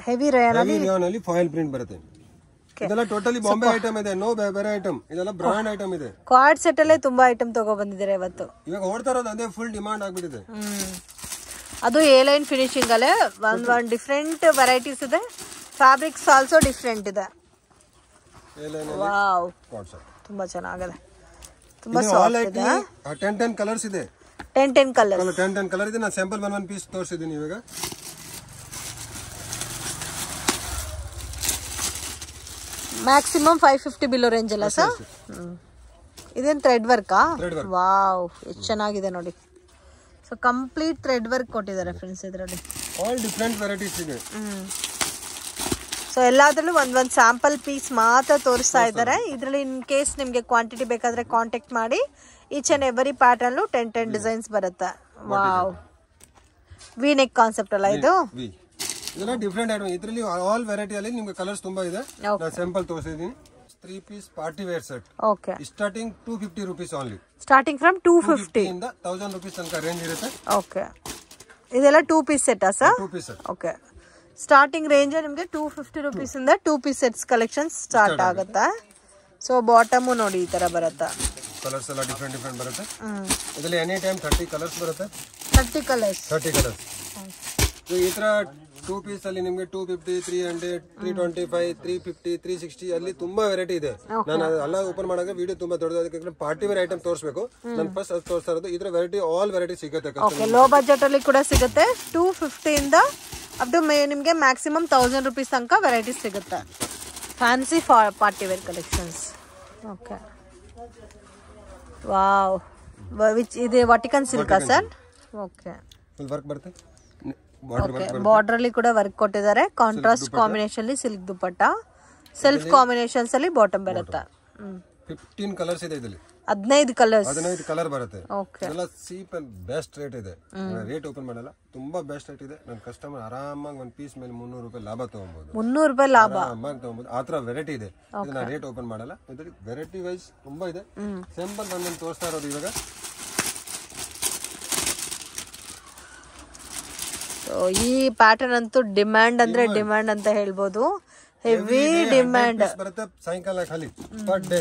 ಹೆವಿ ರೇಯನ್ ಅಲ್ಲಿ ಫಾಯಿಲ್ ಪ್ರಿಂಟ್ ಬರುತ್ತೆ. ಇದೆಲ್ಲ ಟೋಟಲಿ ಬಾಂಬೆ ಐಟಮ್ ಇದೆ, ನೋ ಬೇರೆ ಐಟಮ್. ಇದೆಲ್ಲ ಬ್ರಾಂಡ್ ಐಟಮ್ ಇದೆ. ಕ್ವಾಡ್ ಸೆಟ್ ಅಲ್ಲೇ ತುಂಬಾ ಐಟಮ್ ತಗೋ ಬಂದಿದ್ದಾರೆ ಇವತ್ತು. ಇವಾಗ ಓಡ್ತಾ ಇರೋದು ಅದೇ, ಫುಲ್ ಡಿಮಾಂಡ್ ಆಗ್ಬಿಟ್ಟಿದೆ. ಅದು ಎ ಲೈನ್ ಫಿನಿಶಿಂಗ್ ಅಲ್ಲೇ ಒಂದ್ ಡಿಫರೆಂಟ್ ವೆರೈಟೀಸ್ ಇದೆ. ಫ್ಯಾಬ್ರಿಕ್ಸ್ ಆಲ್ಸೋ ಡಿಫರೆಂಟ್ ಇದೆ. ವಾವ್, ತುಂಬಾ ಚೆನ್ನಾಗಿದೆ, ತುಂಬಾ ಸಾಫ್ಟ್ ಇದೆ. 10 ಕಲರ್ಸ್ ಇದೆ, 10 ಕಲರ್ ಇದೆ. ನಾನು ಸ್ಯಾಂಪಲ್ ಒಂದ್ ಪೀಸ್ ತೋರಿಸಿದ್ದೀನಿ ಇವಾಗ. ಮ್ಯಾಕ್ಸಿಮಮ್ 550 ಬಿಲೋ ರೇಂಜ್ ಅಲ್ಲ ಸರ್? ಇದೇನ್ ಥ್ರೆಡ್ ವರ್ಕಾ? ವಾವ್, ಎಷ್ಟು ಚೆನ್ನಾಗಿದೆ ನೋಡಿ. ಸೊ ಕಂಪ್ಲೀಟ್ ಥ್ರೆಡ್ ವರ್ಕ್ ಕೊಟ್ಟಿದ್ದಾರೆ ಫ್ರೆಂಡ್ಸ್ ಇದರಲ್ಲಿ. ಆಲ್ ಡಿಫರೆಂಟ್ ವೆರೈಟೀಸ್ ಇದೆ. ಸೊ ಎಲ್ಲಾದ್ರಲ್ಲೂ ಒಂದೊಂದು ಸ್ಯಾಂಪಲ್ ಪೀಸ್ ಮಾತ್ರ ತೋರಿಸ್ತಾ ಇದ್ದಾರೆ. ಇದರಲ್ಲಿ ಇನ್ ಕೇಸ್ ನಿಮಗೆ ಕ್ವಾಂಟಿಟಿ ಬೇಕಾದ್ರೆ ಕಾಂಟ್ಯಾಕ್ಟ್ ಮಾಡಿ. Each and every pattern 10 designs ಬರುತ್ತೆ. ವಾವ್, ವಿ ನೆಕ್ ಕಾನ್ಸೆಪ್ಟ್ ಅಲ್ಲ ಇದು? ಇದೆಲ್ಲ ಡಿಫರೆಂಟ್ ಐಟಮ್. ಇದರಲ್ಲಿ ಆಲ್ ವೆರೈಟಿ ಅಲ್ಲಿ ನಿಮಗೆ ಕಲರ್ಸ್ ತುಂಬಾ ಇದೆ. ನಾನು ಸ್ಯಾಂಪಲ್ ತೋರಿಸಿದ್ದೀನಿ. 3 piece party wear set. Okay, starting 250 rupees only. Starting from 250 ಇಂದ 1000 rupees ತನಕ ರೇಂಜ್ ಇರುತ್ತೆ. ಓಕೆ, ಇದೆಲ್ಲ 2 piece set sir? 2 piece set. Okay, starting range ನಿಮಗೆ 250 rupees ಇಂದ 2 ಪೀಸ್ ಸೆಟ್ಸ್ ಕಲೆಕ್ಷನ್ ಸ್ಟಾರ್ಟ್ ಆಗುತ್ತೆ. ಸೊ ಬಾಟಮ್ ನೋಡಿ ಈ ತರ ಬರುತ್ತೆ. ಕಲರ್ಸ್ ಎಲ್ಲ ಡಿಫರೆಂಟ್ ಬರುತ್ತೆ. ಇದರಲ್ಲಿ ಎನಿ ಟೈಮ್ 30 ಕಲರ್ಸ್ ಬರುತ್ತೆ. 30 ಕಲರ್ಸ್. ಈ ತರ 2 ಪೀಸ್ ಅಲ್ಲಿ ನಿಮ್ಗೆ 250, 300, 325, 350, 360 ಅಲ್ಲಿ ತುಂಬಾ ವೆರೈಟಿ ಇದೆ. ನಾನು ಎಲ್ಲ ಓಪನ್ ಮಾಡಾಗ ವಿಡಿಯೋ ತುಂಬಾ ದೊಡ್ಡದಾಗಿ ಪಾರ್ಟಿ ವೇರ್ ಐಟಮ್ ತೋರಿಸಬೇಕು. ನಾನು ಫಸ್ಟ್ ಅದು ತೋರಿಸ್ತಾ ಇರೋದು. ಇದ್ರ ವೆರೈಟಿ ಆಲ್ ವೆರೈಟಿ ಸಿಗುತ್ತೆ. ಲೋ ಬಜೆಟ್ ಅಲ್ಲಿ ಕೂಡ ಸಿಗುತ್ತೆ. 250 ಇಂದ ಅಪ್ ಟು ನಿಮ್ಗೆ ಮ್ಯಾಕ್ಸಿಮಮ್ 1000 ರೂಪೀಸ್ ತನಕ ವೆರೈಟಿ ಸಿಗುತ್ತೆ. Fancy party wear collections. Okay, wow, which ಇದೆ ವಾಟಿಕನ್ ಸಿಲ್ಕಾ ಸರ್? ಓಕೆ, ಫುಲ್ ವರ್ಕ್ ಬರುತ್ತೆ. ಬಾರ್ಡರ್ ಅಲ್ಲಿ ಕೂಡ ವರ್ಕ್ ಕೊಟ್ಟಿದ್ದಾರೆ. ಕಾಂಟ್ರಾಸ್ಟ್ ಕಾಂಬಿನೇಷನ್ ಅಲ್ಲಿ ಸಿಲ್ಕ್ ದುಪಟ್ಟ, ಸೆಲ್ಫ್ ಕಾಂಬಿನೇಷನ್ಸ್ ಅಲ್ಲಿ ಬಾಟಮ್ ಬರುತ್ತೆ. 15 ಕಲರ್ಸ್ ಇದೆ ಇದರಲ್ಲಿ. 15 ಕಲರ್ಸ್, 15 ಕಲರ್ ಬರುತ್ತೆ. ಓಕೆ, ಎಲ್ಲ ಚೀಪ್ ಅಂಡ್ ಬೆಸ್ಟ್ ರೇಟ್ ಇದೆ. ರೇಟ್ ಓಪನ್ ಮಾಡಲ್ಲ, ತುಂಬಾ ಬೆಸ್ಟ್ ರೇಟ್ ಇದೆ. ನನ್ನ ಕಸ್ಟಮರ್ ಆರಾಮಾಗಿ ಒಂದು ಪೀಸ್ ಮೇಲೆ 300 ರೂಪಾಯಿ ಲಾಭ ತಗೊಬಹುದು. 300 ರೂಪಾಯಿ ಲಾಭ ಆರಾಮಾಗಿ ತಗೊಬಹುದು. ಆತರ ವೆರೈಟಿ ಇದೆ. ಇದನ್ನ ರೇಟ್ ಓಪನ್ ಮಾಡಲ್ಲ. ಇದ್ರಲ್ಲಿ ವೆರೈಟಿ ವೈಸ್ ತುಂಬಾ ಇದೆ. ಸಿಂಪಲ್ ಒಂದೊಂದು ತೋರಿಸ್ತಾ ಇರೋದು ಇವಾಗ. ಈ ಪ್ಯಾಟರ್ನ್ ಅಂತೂ ಡಿಮ್ಯಾಂಡ್ ಅಂದ್ರೆ ಡಿಮ್ಯಾಂಡ್ ಅಂತ ಹೇಳ್ಬೋದು. ಹೆವಿ ಡಿಮ್ಯಾಂಡ್ ಬರುತ್ತೆ. ಸಾಯಂಕಾಲ ಖಾಲಿ ಪರ್ ಡೇ.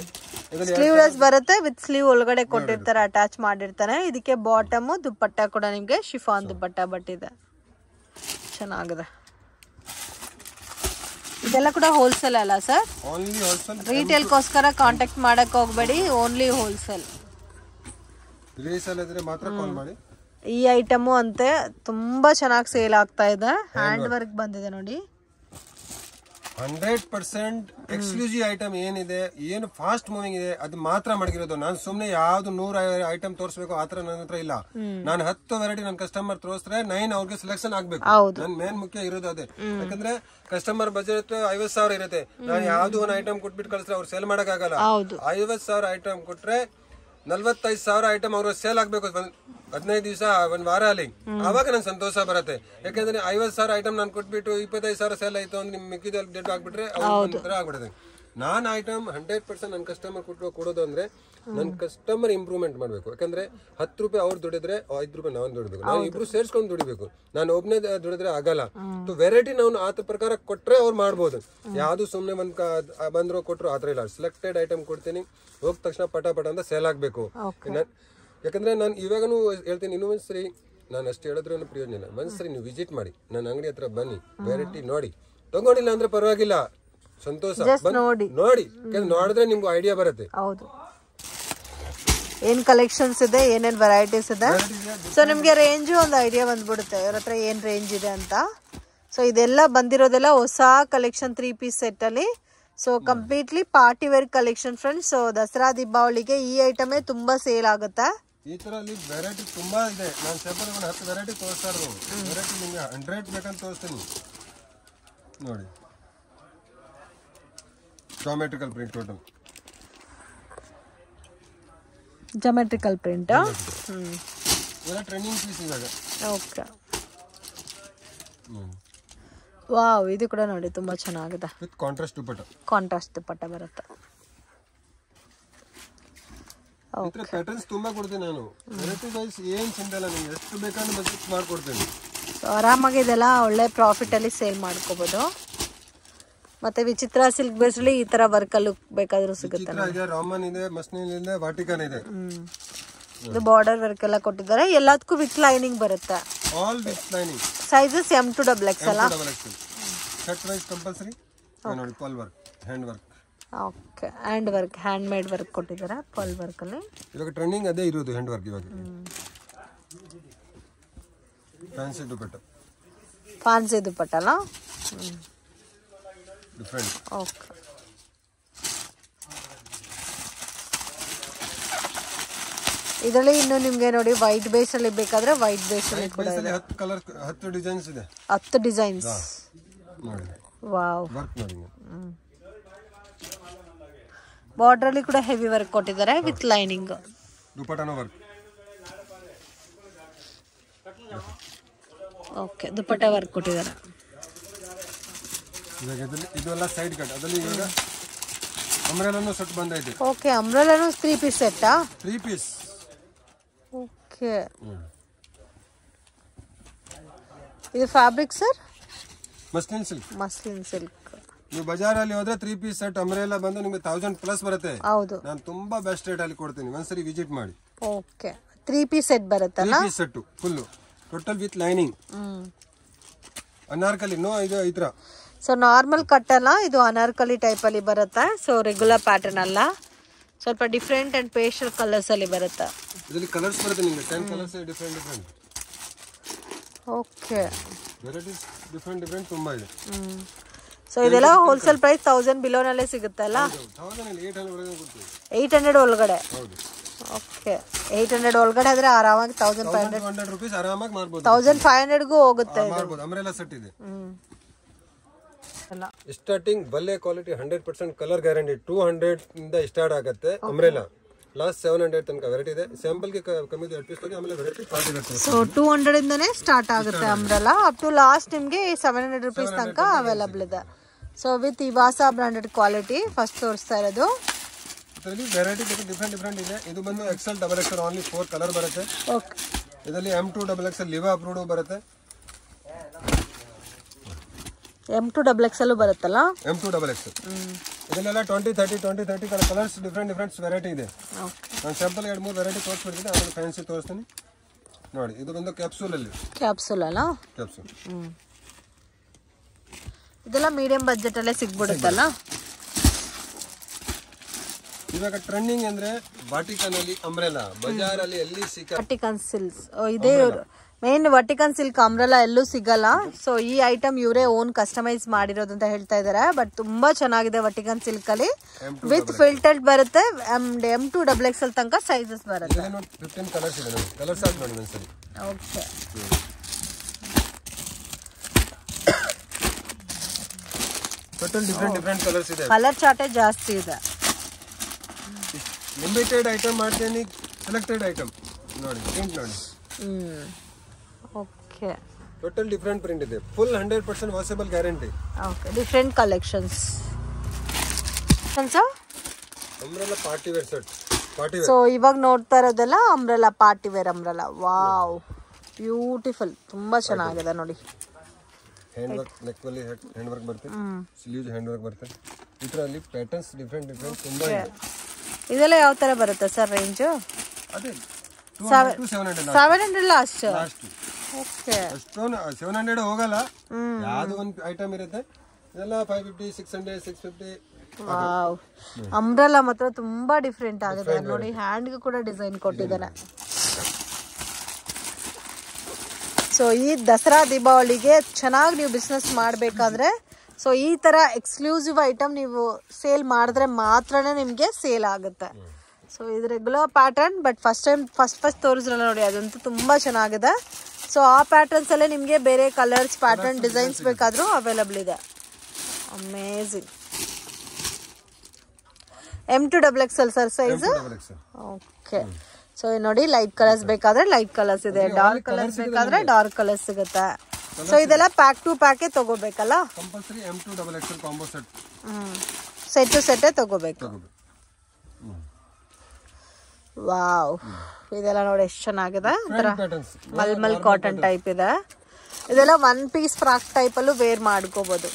ಸ್ಲೀವ್ಲೆಸ್ ಬರುತ್ತೆ, ವಿತ್ ಸ್ಲೀವ್ ಒಳಗಡೆ ಕೊಟ್ಟಿರ್ತಾರೆ, ಅಟ್ಯಾಚ್ ಮಾಡಿರ್ತಾರೆ. ಇದಕ್ಕೆ ಬಾಟಮ್ ದುಪ್ಪಟ್ಟ ಕೂಡ ನಿಮ್ಗೆ ಶಿಫಾನ್ ದುಪ್ಪಟ್ಟ ಬಟ್ ಇದೆ, ಚೆನ್ನಾಗಿದೆ. ಇದೆಲ್ಲ ಕೂಡ ಹೋಲ್ಸೇಲ್ ಅಲ್ಲ ಸರ್? Only wholesale. ರೀಟೇಲ್ಗೋಸ್ಕರ ಕಾಂಟ್ಯಾಕ್ಟ್ ಮಾಡಕ್ ಹೋಗ್ಬೇಡಿ, ಓನ್ಲಿ ಹೋಲ್ಸೇಲ್. ರೀಸೇಲ್ ಇದ್ರೆ ಮಾತ್ರ ಕಾಲ್ ಮಾಡಿ. ಈ ಐಟಮು ಅಂತೆ ತುಂಬಾ ಚೆನ್ನಾಗಿ ಸೇಲ್ ಆಗ್ತಾ ಇದೆ. ಹ್ಯಾಂಡ್ ವರ್ಕ್ ಬಂದಿದೆ ನೋಡಿ. 100% ಎಕ್ಸ್ಕ್ಲೂಸಿವ್ ಐಟಮ್ ಏನಿದೆ, ಏನು ಫಾಸ್ಟ್ ಮೂವಿಂಗ್ ಇದೆ ಅದು ಮಾತ್ರ ಮಡಗಿರೋದು. ನಾನು ಸುಮ್ನೆ ಯಾವ್ದು 100 ಐಟಮ್ ತೋರಿಸಬೇಕು ಆತರ ನನ್ನ ಹತ್ರ ಇಲ್ಲ. ನಾನು 10 ವೆರೈಟಿ ನನ್ನ ಕಸ್ಟಮರ್ ತೋರಿಸಿದ್ರೆ 9 ಅವ್ರಿಗೆ ಸೆಲೆಕ್ಷನ್ ಆಗ್ಬೇಕು. ನನ್ ಮೇನ್ ಮುಖ್ಯ ಇರೋದು ಅದೇ. ಯಾಕಂದ್ರೆ ಕಸ್ಟಮರ್ ಬಜೆಟ್ 50,000 ಇರುತ್ತೆ. ನಾನು ಯಾವ್ದು ಒಂದು ಐಟಮ್ ಕೊಟ್ಬಿಟ್ಟು ಕಳಿಸಿದ್ರೆ ಅವ್ರು ಸೇಲ್ ಮಾಡಕ್ ಆಗಲ್ಲ. 50,000 ಐಟಮ್ ಕೊಟ್ರೆ 45,000 ಐಟಮ್ ಅವ್ರು ಸೇಲ್ ಆಗ್ಬೇಕು 15 ದಿವಸ, ಒಂದ್ ವಾರ ಅಲ್ಲಿ. ಆವಾಗ ನನ್ ಸಂತೋಷ ಬರುತ್ತೆ. ಯಾಕಂದ್ರೆ 50,000 ಐಟಮ್ ನಾನು ಕೊಟ್ಬಿಟ್ಟು 25,000 ಸೇಲ್ ಆಯ್ತು ಅಂದ್ರೆ ನಿಮ್ ಮಿಕ್ಕಿದಲ್ಲಿ ಡೆಡ್ ಆಗ್ಬಿಟ್ರೆ ಆಗ್ಬಿಡುತ್ತೆ. ನಾನ್ ಐಟಮ್ 100% ನನ್ ಕಸ್ಟಮರ್ ಕೊಡೋದು ಅಂದ್ರೆ ನನ್ ಕಸ್ಟಮರ್ ಇಂಪ್ರೂವ್ಮೆಂಟ್ ಮಾಡ್ಬೇಕು. ಯಾಕಂದ್ರೆ 10 ರೂಪಾಯಿ ಅವ್ರು ದುಡಿದ್ರೆ 5 ರೂಪಾಯಿ ನಾವು ದುಡಿಬೇಕು. ನಾವು ಇಬ್ರು ಸೇರ್ಸ್ಕೊಂಡು ದುಡಿಬೇಕು. ನಾನು ಒಬ್ನೇ ದುಡಿದ್ರೆ ಆಗಲ್ಲ. ವೆರೈಟಿ ನಾವು ಆತ ಪ್ರಕಾರ ಕೊಟ್ರೆ ಅವ್ರು ಮಾಡ್ಬೋದು. ಯಾವ್ದು ಸುಮ್ನೆ ಬಂದ್ರು ಕೊಟ್ರು ಆತರ ಇಲ್ಲ. ಸೆಲೆಕ್ಟೆಡ್ ಐಟಮ್ ಕೊಡ್ತೀನಿ, ಹೋದ ತಕ್ಷಣ ಪಟ ಅಂತ ಸೇಲ್ ಆಗ್ಬೇಕು. ಯಾಕಂದ್ರೆ ನಾನು ಇವಾಗನು ಹೇಳ್ತೀನಿ, ಇನ್ನೂ ಒಂದ್ಸರಿ ನಾನು ಅಷ್ಟು ಹೇಳಿದ್ರು ಪ್ರಯೋಜನ ಇಲ್ಲ. ಒಂದ್ಸರಿ ನೀವು ವಿಸಿಟ್ ಮಾಡಿ, ನನ್ನ ಅಂಗಡಿ ಹತ್ರ ಬನ್ನಿ, ವೆರೈಟಿ ನೋಡಿ. ತಗೊಂಡಿಲ್ಲ ಅಂದ್ರೆ ಪರವಾಗಿಲ್ಲ, ಸಂತೋಷ. ನೋಡಿ ನೋಡಿದ್ರೆ ನಿಮ್ಗೆ ಐಡಿಯಾ ಬರುತ್ತೆ. ಹೌದು, ಏನ್ ಕಲೆಕ್ಷನ್ಸ್ ಇದೆ, ಏನೇನ್ ವೆರೈಟೀಸ್ ಇದೆ. ಸೊ ನಿಮ್ಗೆ ರೇಂಜ್ ಒಂದು ಐಡಿಯಾ ಬಂದ್ಬಿಡುತ್ತೆ ಇವ್ರ ಹತ್ರ ಏನ್ ರೇಂಜ್ ಇದೆ ಅಂತ. ಸೊ ಇದೆಲ್ಲ ಬಂದಿರೋದೆಲ್ಲ ಹೊಸ ಕಲೆಕ್ಷನ್ 3 ಪೀಸ್ ಸೆಟ್ ಅಲ್ಲಿ. So completely party wear collection friends. So Dasara ದೀಪಾವಳಿಗೆ ಈ ಐಟಮೇ ತುಂಬಾ ಸೇಲ್ ಆಗುತ್ತೆ. ಈ ತರ ವೆರೈಟಿ ತುಂಬಾ ಇದೆ. ನಾನು ಸೆಪರೇಟ್ ಒಂದು 10 ವೆರೈಟಿ ತೋರಿಸ್ತಾ ಇರೋದು. ವೆರೈಟಿ ನಿಮ್ಗೆ 100 ಬೇಕಂತ ತೋರಿಸ್ತೀನಿ ನೋಡಿ. Geometrical print, total geometrical print. ಎಲ್ಲ ಟ್ರೆಂಡಿಂಗ್ ಪೀಸ್ ಇವಾಗ. ಓಕೆ, ವಾವ್, ಇದು ಕೂಡ ನೋಡಿ ತುಂಬಾ ಚೆನ್ನಾಗಿದೆ. With contrast dupatta. Contrast dupatta ಬರುತ್ತೆ. ಇತರ ಪ್ಯಾಟರ್ನ್ಸ್ ತುಂಬಾ ಕೊಡ್ತೀನಿ ನಾನು. ವೆರೈಟಿ ವೈಸ್ ಏನ್ ಚಿಂತಲ್ಲ, ನಿಮ್ಗೆ ಎಷ್ಟು ಬೇಕಾದ್ರೂ ಬಜೆಟ್ ಮಾಡ್ಕೊಡ್ತೀನಿ. ಆರಾಮಾಗಿ ಇದೆಲ್ಲ ಒಳ್ಳೆ ಪ್ರಾಫಿಟ್ ಅಲ್ಲಿ ಸೇಲ್ ಮಾಡ್ಕೋಬಹುದು. ಮತ್ತೆ ವಿಚಿತ್ರ ಸಿಲ್ಕ್ ಬೇಸ್ ಅಲ್ಲಿ ಈ ತರ ವರ್ಕ್ ಅಲ್ಲಿ ಬೇಕಾದ್ರೂ ಸಿಗುತ್ತೆ. ರಾಮನ್ ಇದೆ, ಮಸ್ಲಿನ್ ಇದೆ, ವಾಟಿಕನ್ ಇದೆ. ಇದು ಬಾರ್ಡರ್ ವರ್ಕ್ ಎಲ್ಲ ಕೊಟ್ಟಿದ್ದಾರೆ. ಎಲ್ಲದಕ್ಕೂ ವಿತ್ ಲೈನಿಂಗ್ ಬರುತ್ತೆ. All with lining. Sizes M to XXL ಅಲ್ಲ? Shirt wise compulsory. ನೋಡಿ full work, hand work. Okay, hand work, hand made work ಕೊಟ್ಟಿದ್ದಾರೆ ಪಲ್ ವರ್ಕ್ ಅಲ್ಲಿ. ಇವಾಗ ಟ್ರೆಂಡಿಂಗ್ ಅದೇ ಇರೋದು ಹ್ಯಾಂಡ್ ವರ್ಕ್ ಇವಾಗ. ಫ್ಯಾನ್ಸಿ ದುಪಟ್ಟ. ಫ್ಯಾನ್ಸಿ ದುಪಟ್ಟ ಅಲ್ಲ? ಡಿಫರೆಂಟ್. ಓಕೆ, ಇದರಲ್ಲಿ ಇನ್ನು ನಿಮ್ಗೆ ನೋಡಿ ವೈಟ್ ಬೇಸ್ ಅಲ್ಲಿ ಬೇಕಾದ್ರೆ ವೈಟ್ ಬೇಸ್ ಅಲ್ಲಿ ಕೂಡ ಇದೆ. 10 ಕಲರ್, 10 ಡಿಸೈನ್ಸ್ ಇದೆ. 10 ಡಿಸೈನ್ಸ್ ನೋಡಿ. ವಾವ್, ವರ್ಕ್ ನೋಡಿ. ಬಾರ್ಡರ್ ಅಲ್ಲಿ ಕೂಡ ಹೆವಿ ವರ್ಕ್ ಕೊಟ್ಟಿದ್ದಾರೆ ವಿತ್ ಲೈನಿಂಗ್. ದುಪಟ್ಟನೋ ವರ್ಕ್. ಓಕೆ, ದುಪಟ್ಟ ವರ್ಕ್ ಕೊಟ್ಟಿದ್ದಾರೆ. ಇದೆಲ್ಲ ಸೈಡ್ ಕಟ್. ಅದರಲ್ಲಿ ಈಗ ಅಂಬ್ರೆಲಾನು ಸೆಟ್ ಬಂದೈತೆ. ಓಕೆ, ಅಂಬ್ರೆಲಾನು 3 ಪೀಸ್ ಸೆಟ್ಟಾ? 3 ಪೀಸ್. ಓಕೆ, ಇದು fabric sir? Muslin silk. Muslin silk. ನೀವು ಬಜಾರಲ್ಲಿ ಹೋದ್ರೆ 3 ಪೀಸ್ ಸೆಟ್ ಅಂಬ್ರೆಲಾ ಬಂದು ನಿಮಗೆ 1000 ಪ್ಲಸ್ ಬರುತ್ತೆ. ಹೌದು, ನಾನು ತುಂಬಾ ಬೆಸ್ಟ್ ರೇಟ್ ಅಲ್ಲಿ ಕೊಡ್ತೀನಿ. ಒಂದ್ಸರಿ ವಿಸಿಟ್ ಮಾಡಿ. ಓಕೆ, 3 ಪೀಸ್ ಸೆಟ್ ಬರುತ್ತಲ್ಲ? 3 piece set full total with lining. Anarkali no ಇದು ಈ ತರ. ಸೊ ನಾರ್ಮಲ್ ಕಟ್ ಅಲ್ಲ, ಇದು ಅನಾರ್ಕಲಿ ಟೈಪ್ ಅಲ್ಲಿ ಬರುತ್ತೆ. ಸೊ ರೆಗ್ಯುಲರ್ ಪ್ಯಾಟರ್ನ್ ಅಲ್ಲ, ಸ್ವಲ್ಪ ಡಿಫ್ರೆಂಟ್ ಅಂಡ್ ಪೇಸ್ಟಲ್ ಕಲರ್ಸ್ ಅಲ್ಲಿ ಬರುತ್ತೆ. ಇದರಲ್ಲಿ ಕಲರ್ಸ್ ಬರುತ್ತೆ ನಿಮಗೆ 10 colours different. Okay, varieties different ತುಂಬಾ ಇದೆ. ಸೊ ಇದೆಲ್ಲ ಹೋಲ್ಸೇಲ್ ಪ್ರೈಸ್ 1000 ಬಿಲೋನಲ್ಲೇ ಸಿಗುತ್ತಲ್ಲ? 800 ಒಳಗಡೆ. ಓಕೆ, 800 ಒಳಗಡೆ ಆದ್ರೆ ಆರಾಮಾಗಿ 1500 ರೂಪೀಸ್ ಆರಾಮಾಗಿ ಮಾರಬಹುದು. 1500ಗೂ ಹೋಗುತ್ತೆ. ಅಂಬ್ರೆಲಾ ಸೆಟ್ ಇದೆ. ಸ್ಟಾರ್ಟಿಂಗ್ ಬಲ್ಲೆ ಕ್ವಾಲಿಟಿ 100% ಕಲರ್ ಗ್ಯಾರಂಟಿ 200 ಇಂದ ಸ್ಟಾರ್ಟ್ ಆಗುತ್ತೆ. ಅಂಬ್ರೆಲಾ ಲಾಸ್ಟ್ 700 ತನಕ ವೆರೈಟಿ ಇದೆ. ಸ್ಯಾಂಪಲ್ ಗೆ ಕಮ್ಮಿ 2 ಪೀಸ್ ತಗೊಳ್ಳಿ, ಆಮೇಲೆ ವೆರೈಟಿ ಪಾರ್ಟಿ ಇರುತ್ತೆ. ಸೊ 200 ಇಂದನೇ ಸ್ಟಾರ್ಟ್ ಆಗುತ್ತೆ ಅಂಬ್ರೆಲಾ, ಅಪ್ ಟು ಲಾಸ್ಟ್ ನಿಮಗೆ 700 ರೂಪೀಸ್ ತನಕ ಅವೈಲಬಲ್ ಇದೆ. ಸೊ ವಿತ್ ಇವಾಸಾ ಬ್ರಾಂಡೆಡ್ ಕ್ವಾಲಿಟಿ ಫಸ್ಟ್ ತೋರಿಸ್ತಾ ಇರೋದು. ಇದರಲ್ಲಿ ವೆರೈಟಿ ಡಿಫ್ರೆಂಟ್ ಇದೆ. ಇದು ಬಂದು XL XXL ಓನ್ಲಿ 4 ಕಲರ್ ಬರುತ್ತೆ. ಓಕೆ, ಇದರಲ್ಲಿ M2 XXL ಲಿವಾ ಅಪ್ರೂವ್ಡ್ ಬರುತ್ತೆ. M2 XXL ಬರುತ್ತಲ್ಲ? M2 XXL ಇದನ್ನೆಲ್ಲ 20-30 ಕಲರ್ಸ್ ಡಿಫ್ರೆಂಟ್ ವೆರೈಟಿ ಇದೆ. ನಾನು ಸ್ಯಾಂಪಲ್ 2-3 ವೆರೈಟಿ ತೋರಿಸ್ಬಿಡ್ತೀನಿ, ಆಮೇಲೆ ಫ್ಯಾನ್ಸಿ ತೋರಿಸ್ತೀನಿ ನೋಡಿ. ಇದು ಬಂದು ಕ್ಯಾಪ್ಸೂಲ್ ಅಲ್ಲಿ, ಕ್ಯಾಪ್ಸೂಲ್ ಇದೆಲ್ಲ ಮೀಡಿಯಂ ಬಜೆಟ್ ಅಲ್ಲೇ ಸಿಗ್ಬಿಡುತ್ತಲ್ಲ. ಇವಾಗ ಟ್ರೆಂಡಿಂಗ್ ಅಂದ್ರೆ ವಾಟಿಕನ್ ಅಲ್ಲಿ ಅಂಬ್ರೆಲಾ, ಬಜಾರ್ ಅಲ್ಲಿ ಎಲ್ಲಿ ಸಿಕ್ಕ ವಾಟಿಕನ್ ಸಿಲ್ಕ್ಸ್ ಇದೆ. ಮೇನ್ ವಾಟಿಕನ್ ಸಿಲ್ಕ್ ಅಂಬ್ರೆಲಾ ಎಲ್ಲೂ ಸಿಗಲ್ಲ. ಸೊ ಈ ಐಟಮ್ ಇವರೇ ಓನ್ ಕಸ್ಟಮೈಸ್ ಮಾಡಿರೋದು ಅಂತ ಹೇಳ್ತಾ ಇದಾರೆ. ಬಟ್ ತುಂಬಾ ಚೆನ್ನಾಗಿದೆ ವಾಟಿಕನ್ ಸಿಲ್ಕ್ ಅಲ್ಲಿ, ವಿತ್ ಫಿಲ್ಟರ್ಡ್ ಬರುತ್ತೆ. M2 XXL ತನಕ ಸೈಜಸ್ ಬರುತ್ತೆ. 15 ಕಲರ್ಸ್ ಇದೆ ನೋಡಿ. ಕಲರ್ಸ್ ಹಾಕಿ ನೋಡಿ ಒಂದ್ಸರಿ. ಓಕೆ, ಟೋಟಲ್ ಡಿಫ್ರೆಂಟ್ ಕಲರ್ಸ್ ಇದೆ. ಕಲರ್ ಚಾರ್ಟೇ ಜಾಸ್ತಿ ಇದೆ. ಲಿಮಿಟೆಡ್ ಐಟಮ್ ಮಾಡ್ತೀನಿ, ಸೆಲೆಕ್ಟೆಡ್ ಐಟಮ್ ನೋಡಿ. ಪ್ರಿಂಟ್ ನೋಡಿ. ಓಕೆ, ಟೋಟಲ್ ಡಿಫ್ರೆಂಟ್ ಪ್ರಿಂಟ್ ಇದೆ. Full 100% washable guarantee. Okay, different collections. Umbrella party wear set. Party wear. So ಇವಾಗ ನೋಡ್ತಾ ಇರೋದೆಲ್ಲ umbrella party wear umbrella. Wow, beautiful, ತುಂಬಾ ಚೆನ್ನಾಗಿದೆ ನೋಡಿ. ಹ್ಯಾಂಡ್ ವರ್ಕ್, ನೆಕ್ ಅಲ್ಲಿ ಹ್ಯಾಂಡ್ ವರ್ಕ್ ಬರುತ್ತೆ, ಸ್ಲೀವ್ಸ್ ಹ್ಯಾಂಡ್ ವರ್ಕ್ ಬರುತ್ತೆ. ಇದರಲ್ಲಿ ಪ್ಯಾಟರ್ನ್ಸ್ ಡಿಫ್ರೆಂಟ್ ತುಂಬಾ ಇದೆ. ಇದೆಲ್ಲ ಯಾವ ತರ ಬರುತ್ತೆ ಸರ್ ರೇಂಜ್? ಅದೇ 700 ಲಾಸ್ಟ್. ಓಕೆ, ಅಷ್ಟೊಂದು 700 ಹೋಗಲ್ಲ. ಯಾವ್ದು ಒಂದು ಐಟಮ್ ಇರುತ್ತೆ. ಇದೆಲ್ಲ 550, 600, 650. ವಾವ್, ಅಂಬ್ರೆಲಾ ಮಾತ್ರ ತುಂಬಾ ಡಿಫ್ರೆಂಟ್ ಆಗಿದೆ ನೋಡಿ. ಹ್ಯಾಂಡ್ ಗೆ ಕೂಡ ಡಿಸೈನ್ ಕೊಟ್ಟಿದ್ದಾರೆ. ಸೊ ಈ ದಸರಾ ದೀಪಾವಳಿಗೆ ಚೆನ್ನಾಗಿ ನೀವು ಬಿಸ್ನೆಸ್ ಮಾಡಬೇಕಾದ್ರೆ ಸೊ ಈ ತರ ಎಕ್ಸ್ಕ್ಲೂಸಿವ್ ಐಟಮ್ ನೀವು ಸೇಲ್ ಮಾಡಿದ್ರೆ ಮಾತ್ರನೇ ನಿಮಗೆ ಸೇಲ್ ಆಗುತ್ತೆ. ಸೊ ಇದು ರೆಗ್ಯುಲರ್ ಪ್ಯಾಟರ್ನ್, ಬಟ್ ಫಸ್ಟ್ ತೋರಿಸ್ರಲ್ಲ ನೋಡಿ, ಅದಂತೂ ತುಂಬಾ ಚೆನ್ನಾಗಿದೆ. ಸೊ ಆ ಪ್ಯಾಟರ್ನ್ಸ್ ಅಲ್ಲೇ ನಿಮಗೆ ಬೇರೆ ಕಲರ್ಸ್, ಪ್ಯಾಟರ್ನ್, ಡಿಸೈನ್ಸ್ ಬೇಕಾದ್ರೂ ಅವೈಲಬಲ್ ಇದೆ. Amazing. M2 XXL sir size. Okay, so ನೋಡಿ, ಲೈಟ್ ಕಲರ್ಸ್ ಬೇಕಾದ್ರೆ ಲೈಟ್ ಕಲರ್ಸ್ ಇದೆ, ಡಾರ್ಕ್ ಕಲರ್ಸ್ ಬೇಕಾದ್ರೆ ಡಾರ್ಕ್ ಕಲರ್ಸ್ ಸಿಗುತ್ತೆ. ಸೊ ಇದೆಲ್ಲ ಪ್ಯಾಕ್ ಟು ಪ್ಯಾಕೇ ತಗೋಬೇಕಲ್ಲ? Compulsory M2 XXL combo set. Set to set ತಗೋಬೇಕು. ವಾವ್, ಇದೆಲ್ಲ ನೋಡಿ ಎಷ್ಟು ಚೆನ್ನಾಗಿದೆ. ಮಲ್ಮಲ್ ಕಾಟನ್ ಟೈಪ್ ಇದೆ. ಇದೆಲ್ಲ 1 ಪೀಸ್ ಫ್ರಾಕ್ ಟೈಪ್ ಅಲ್ಲೂ ವೇರ್ ಮಾಡ್ಕೋಬಹುದು.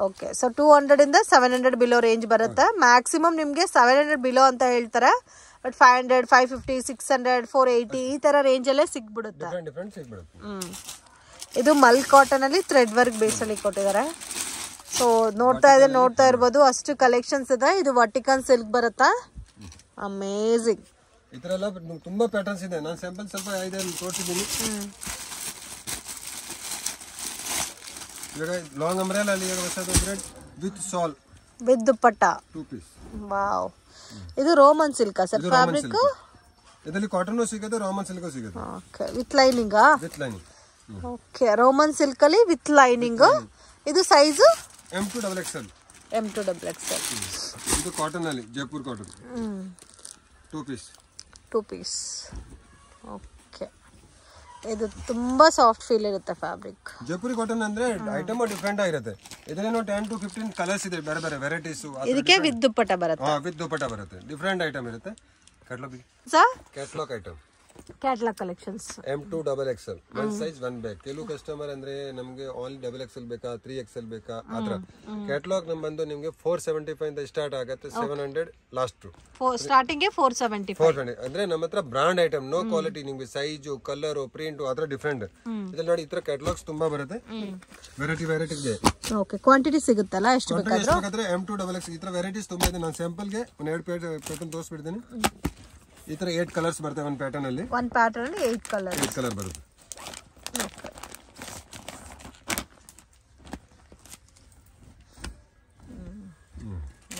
ಓಕೆ, ಸೊ 200 ಇಂದ 700 ಬಿಲೋ ರೇಂಜ್ ಬರುತ್ತೆ. ಮ್ಯಾಕ್ಸಿಮಮ್ ನಿಮ್ಗೆ 700 ಬಿಲೋ ಅಂತ ಹೇಳ್ತಾರೆ, ಬಟ್ 500, 550, 600, 480 ಈ ತರ ರೇಂಜ್ ಅಲ್ಲೇ ಸಿಗ್ಬಿಡುತ್ತೆ. ಇದು ಮಲ್ ಕಾಟನ್ ಅಲ್ಲಿ ಥ್ರೆಡ್ ವರ್ಕ್ ಬೇಸ್ ಅಲ್ಲಿ ಕೊಟ್ಟಿದ್ದಾರೆ. ಸೊ ನೋಡ್ತಾ ಇರ್ಬೋದು, ಅಷ್ಟು ಕಲೆಕ್ಷನ್ಸ್ ಇದೆ. ಇದು ವಾಟಿಕನ್ ಸಿಲ್ಕ್ ಬರುತ್ತಾ? ಅಮೇಜಿಂಗ್. ಇದರೆಲ್ಲ ತುಂಬಾ ಪ್ಯಾಟರ್ನ್ಸ್ ಇದೆ. ನಾನು ಸ್ಯಾಂಪಲ್ ಸ್ವಲ್ಪ ಇದೆ ತೋರಿಸಿದ್ದೀನಿ. ಇವಾಗ ಲಾಂಗ್ ಅಂಬ್ರೆಲಾ ಅಲ್ಲಿ ಹೊಸದು ಬ್ರೆಡ್ ವಿತ್ ಸಾಲ್ ವಿತ್ ದುಪ್ಪಟ್ಟ 2 ಪೀಸ್. ವಾವ್, ಇದು ರೋಮನ್ ಸಿಲ್ಕ್ ಸರ್ ಫ್ಯಾಬ್ರಿಕ್? ಇದರಲ್ಲಿ ಕಾಟನ್ ಸಿಗುತ್ತೆ, ರೋಮನ್ ಸಿಲ್ಕ್ ಸಿಗುತ್ತೆ. Okay, with lining. With lining. Okay, Roman silk ಅಲ್ಲಿ ವಿತ್ ಲೈನಿಂಗ್. ಇದು size M2 XXL. M2 XXL. ಇದು ಕಾಟನ್ ಅಲ್ಲಿ Jaipur cotton 2 piece. 2 piece. Okay, ಇದು ತುಂಬಾ ಸಾಫ್ಟ್ ಫೀಲ್ ಇರುತ್ತೆ ಫ್ಯಾಬ್ರಿಕ್. ಜೈಪುರಿ ಕಾಟನ್ ಅಂದ್ರೆ ಐಟಮ್ ಡಿಫರೆಂಟ್ ಆಗಿರುತ್ತೆ. ಇದರಲ್ಲಿ 10 to 15 ಕಲರ್ಸ್ ಇದೆ, ಬೇರೆ ಬೇರೆ ವೆರೈಟೀಸ್. ಇದಕ್ಕೆ ವಿತ್ ದುಪ್ಪಟ್ಟ ಬರುತ್ತೆ. ವಿತ್ ದುಪ್ಪಟ್ಟ ಬರುತ್ತೆ. ಡಿಫರೆಂಟ್ ಐಟಮ್ ಇರುತ್ತೆ. Catalogue sir, catalogue item catalogue collections M2 XXL one size one bag. ಕೆಲವು ಕಸ್ಟಮರ್ ಅಂದ್ರೆ ನಮ್ಗೆ ಓನ್ಲಿ XXL ಬೇಕಾ 3XL ಬೇಕಾ ಆತರ. ಕ್ಯಾಟಲಾಗ್ ನಮ್ ಬಂದು ನಿಮ್ಗೆ 475 ಇಂದ ಸ್ಟಾರ್ಟ್ ಆಗುತ್ತೆ, 700 ಲಾಸ್ಟ್. ಸ್ಟಾರ್ಟಿಂಗ್ 475 ಅಂದ್ರೆ ನಮ್ಮ ಹತ್ರ ಬ್ರಾಂಡ್ ಐಟಮ್, ನೋ ಕ್ವಾಲಿಟಿ. ನಿಮ್ಗೆ ಸೈಜ್, ಕಲರ್, ಪ್ರಿಂಟ್ ಆತರ ಡಿಫ್ರೆಂಟ್. ಇದ್ರಲ್ಲಿ ನೋಡಿ ಈ ತರ ಕ್ಯಾಟಲಾಗ್ಸ್ ತುಂಬಾ ಬರುತ್ತೆ, ವೆರೈಟಿ ಇದೆ. ಓಕೆ, ಕ್ವಾಂಟಿಟಿ ಸಿಗುತ್ತಲ್ಲ ಎಷ್ಟು ಬೇಕಾದ್ರೆ. M2 XXL ಈ ತರ ವೆರೈಟೀಸ್ ತುಂಬಾ ಇದೆ. ನಾನು ಸ್ಯಾಂಪಲ್ ಗೆ ಒಂದು 2 ಪ್ಯಾಟರ್ನ್ ತೋರಿಸ್ಬಿಡ್ತೀನಿ. ಈ ತರ 8 ಕಲರ್ಸ್ ಬರ್ತವೆ ಒಂದು ಪ್ಯಾಟರ್ನ್ ಅಲ್ಲಿ. 8 ಕಲರ್ ಬರುತ್ತೆ.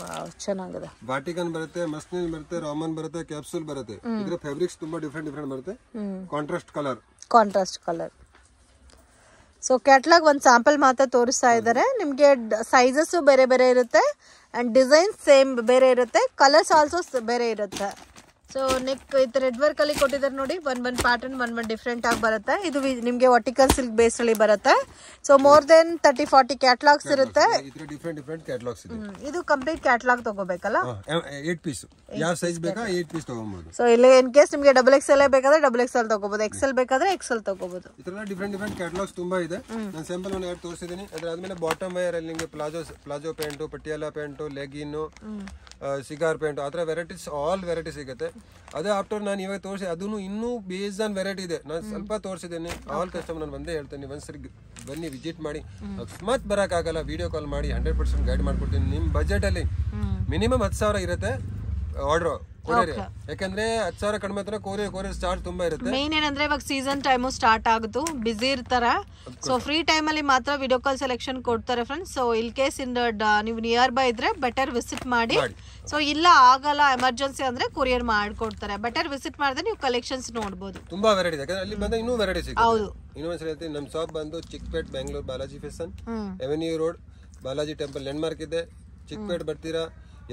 ವಾವ್, ಚೆನ್ನಾಗಿದೆ. ಬಾಟಿಕನ್ ಬರುತ್ತೆ, ಮಸ್ಲಿನ್ ಬರುತ್ತೆ, ರಾಮನ್ ಬರುತ್ತೆ, ಕ್ಯಾಪ್ಸೂಲ್ ಬರುತ್ತೆ. ಇದ್ರ ಫ್ಯಾಬ್ರಿಕ್ಸ್ ತುಂಬಾ ಡಿಫ್ರೆಂಟ್ ಬರುತ್ತೆ. Contrast colour. ಸೊ ಕ್ಯಾಟಲಾಗ್ ಒಂದು ಸ್ಯಾಂಪಲ್ ಮಾತ್ರ ತೋರಿಸ್ತಾ ಇದ್ದಾರೆ. ನಿಮಗೆ ಸೈಜಸ್ ಬೇರೆ ಬೇರೆ ಇರುತ್ತೆ ಅಂಡ್ ಡಿಸೈನ್ಸ್ ಸೇಮ್ ಬೇರೆ ಇರುತ್ತೆ, ಕಲರ್ಸ್ ಆಲ್ಸೋ ಬೇರೆ ಇರುತ್ತೆ. ಸೊ ನೆಕ್ ಇದು ರೆಡ್ ವರ್ಕ್ ಅಲ್ಲಿ ಕೊಟ್ಟಿದ್ದಾರೆ ನೋಡಿ. ಒನ್ ಪ್ಯಾಟರ್ನ್ ಒನ್ ಡಿಫ್ರೆಂಟ್ ಆಗಿ ಬರುತ್ತೆ. ಇದು ನಿಮಗೆ ವರ್ಟಿಕಲ್ ಸಿಲ್ಕ್ ಬೇಸ್ ಅಲ್ಲಿ ಬರುತ್ತೆ. ಸೊ ಮೋರ್ ದೆನ್ 30-40 ಕ್ಯಾಟಲಾಗ್ಸ್ ಇರುತ್ತೆ. ಡಿಫ್ರೆಂಟ್ ಕ್ಯಾಟಲಾಗ್ಸ್ ಇದೆ. ಇದು ಕಂಪ್ಲೀಟ್ ಕ್ಯಾಟಲಾಗ್ ತಗೋಬೇಕಲ್ಲ, 8 ಪೀಸ್. ಯಾವ ಸೈಜ್ ಬೇಕಾ 8 ಪೀಸ್ ತಗೋಬಹುದು. ಸೊ ಇಲ್ಲಿ ಇನ್ ಕೇಸ್ ನಿಮಗೆ XXL ಬೇಕಾದ್ರೆ XXL ತಗೋಬಹುದು, XL ಬೇಕಾದ್ರೆ XL ತಗೋಬಹುದು. ಇದೆಲ್ಲ ಡಿಫ್ರೆಂಟ್ ಕ್ಯಾಟಲಾಗ್ಸ್ ತುಂಬಾ ಇದೆ. ನಾನು ಸ್ಯಾಂಪಲ್ ಒಂದು 2 ತೋರಿಸಿದ್ದೀನಿ. ಅದಾದ್ಮೇಲೆ ಬಾಟಮ್ ವೇರ್ ಅಲ್ಲಿ ನಿಮಗೆ palazzo pant, Patiala pant, legging, cigar pant ಆತರ ವೆರೈಟೀಸ್, ಆಲ್ ವೆರೈಟಿ ಸಿಗುತ್ತೆ. ಅದೇ ಆಫ್ಟರ್ ನಾನು ಇವಾಗ ತೋರಿಸಿ ಅದನ್ನು ಇನ್ನೂ ಬೇಸ್ಡ್ ಆನ್ ವೆರೈಟಿ ಇದೆ. ನಾನು ಸ್ವಲ್ಪ ತೋರಿಸಿದ್ದೀನಿ. ಆಲ್ ಕಸ್ಟಮರ್ ನಾನು ಒಂದೇ ಹೇಳ್ತೇನೆ, ಒಂದ್ಸರಿ ಬನ್ನಿ, ವಿಸಿಟ್ ಮಾಡಿ. ಅಕಸ್ಮಾತ್ ಬರೋಕ್ಕಾಗಲ್ಲ, ವಿಡಿಯೋ ಕಾಲ್ ಮಾಡಿ 100% ಗೈಡ್ ಮಾಡ್ಕೊಡ್ತೀನಿ. ನಿಮ್ಮ ಬಜೆಟ್ ಅಲ್ಲಿ ಮಿನಿಮಮ್ 10,000 ಇರುತ್ತೆ ಆರ್ಡರ್ ಕೊರಿಯರ್. ಯಾಕಂದ್ರೆ 10,000 ಕಡಿಮೆ ಹತ್ರ ಕೊರಿಯರ್ ಚಾರ್ಜ್ ತುಂಬಾ ಇರುತ್ತೆ. ಮೇನ್ ಏನಂದ್ರೆ ಇವಾಗ ಸೀಸನ್ ಟೈಮು ಸ್ಟಾರ್ಟ್ ಆಗುತ್ತು, ಬಿಸಿ ಇರ್ತಾರೆ. ಸೊ ಫ್ರೀ ಟೈಮ್ ಅಲ್ಲಿ ಮಾತ್ರ ವಿಡಿಯೋ ಕಾಲ್ ಸೆಲೆಕ್ಷನ್ ಕೊಡ್ತಾರೆ ಫ್ರೆಂಡ್ಸ್. ಸೊ ಇನ್ ಕೇಸ್ ನೀವು ನಿಯರ್ ಬೈ ಇದ್ರೆ ಬೆಟರ್ ವಿಸಿಟ್ ಮಾಡಿ. ಸೊ ಇಲ್ಲ ಆಗಲ್ಲ ಎಮರ್ಜೆನ್ಸಿ ಅಂದ್ರೆ ಕೊರಿಯರ್ ಮಾಡ್ಕೊಡ್ತಾರೆ. ಬೆಟರ್ ವಿಸಿಟ್ ಮಾಡಿದ್ರೆ ನೀವು ಕಲೆಕ್ಷನ್ಸ್ ನೋಡಬಹುದು. ತುಂಬಾ ವೆರೈಟಿ ಇದೆ. ಅಲ್ಲಿ ಬಂದ ಇನ್ನೂ ವೆರೈಟಿ ಸಿಗುತ್ತೆ. ಹೌದು, ಇನ್ನೊಂದ್ಸರಿ ಹೇಳ್ತೀನಿ, ನಮ್ಮ ಶಾಪ್ ಬಂದು Chickpet, Bengaluru, Balaji fashion, avenue road, Balaji temple land mark ಇದೆ. ಚಿಕ್ಕಪೇಟ್ ಬರ್ತೀರಾ,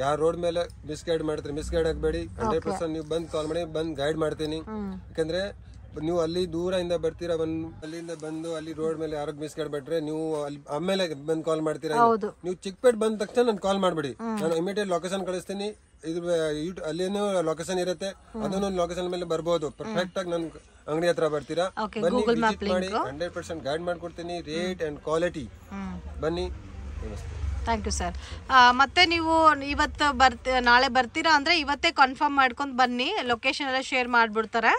ಯಾರು ರೋಡ್ ಮೇಲೆ ಮಿಸ್ಗೈಡ್ ಮಾಡ್ತೀರಿ, ಮಿಸ್ಗೈಡ್ ಆಗಬೇಡಿ. 100% ನೀವು ಬಂದು ಕಾಲ್ ಮಾಡಿ, ಬಂದು ಗೈಡ್ ಮಾಡ್ತೀನಿ. ಯಾಕಂದ್ರೆ ನೀವು ಅಲ್ಲಿ ದೂರದಿಂದ ಬರ್ತೀರಾ, ಅಲ್ಲಿಂದ ಬಂದು ಅಲ್ಲಿ ರೋಡ್ ಮೇಲೆ ಯಾರು ಮಿಸ್ಗೈಡ್ ಬಿಟ್ರೆ ನೀವು ಅಲ್ಲಿ ಆಮೇಲೆ ಬಂದು ಕಾಲ್ ಮಾಡ್ತೀರಾ. ನೀವು ಚಿಕ್ಕಪೇಟ್ ಬಂದ ತಕ್ಷಣ ನಾನು ಕಾಲ್ ಮಾಡ್ಬೇಡಿ, ನಾನು ಇಮಿಡಿಯೇಟ್ ಲೊಕೇಶನ್ ಕಳಿಸ್ತೀನಿ. ಇದು ಅಲ್ಲೇನೋ ಲೊಕೇಶನ್ ಇರುತ್ತೆ, ಅದನ್ನು ಲೊಕೇಶನ್ ಮೇಲೆ ಬರ್ಬೋದು. ಪರ್ಫೆಕ್ಟ್ ಆಗಿ ನನ್ನ ಅಂಗಡಿ ಹತ್ರ ಬರ್ತೀರಾ, ಬನ್ನಿ ವಿಸಿಟ್ ಮಾಡಿ. 100% ಗೈಡ್ ಮಾಡ್ಕೊಡ್ತೀನಿ. ರೇಟ್ ಅಂಡ್ ಕ್ವಾಲಿಟಿ ಬನ್ನಿ. ನಮಸ್ತೆ. Thank you sir. ಮತ್ತೆ ನೀವು ಇವತ್ತು ನಾಳೆ ಬರ್ತೀರಾ ಅಂದರೆ ಇವತ್ತೇ ಕನ್ಫರ್ಮ್ ಮಾಡ್ಕೊಂಡು ಬನ್ನಿ. ಲೊಕೇಶನ್ ಎಲ್ಲ ಶೇರ್ ಮಾಡಿಬಿಡ್ತಾರೆ.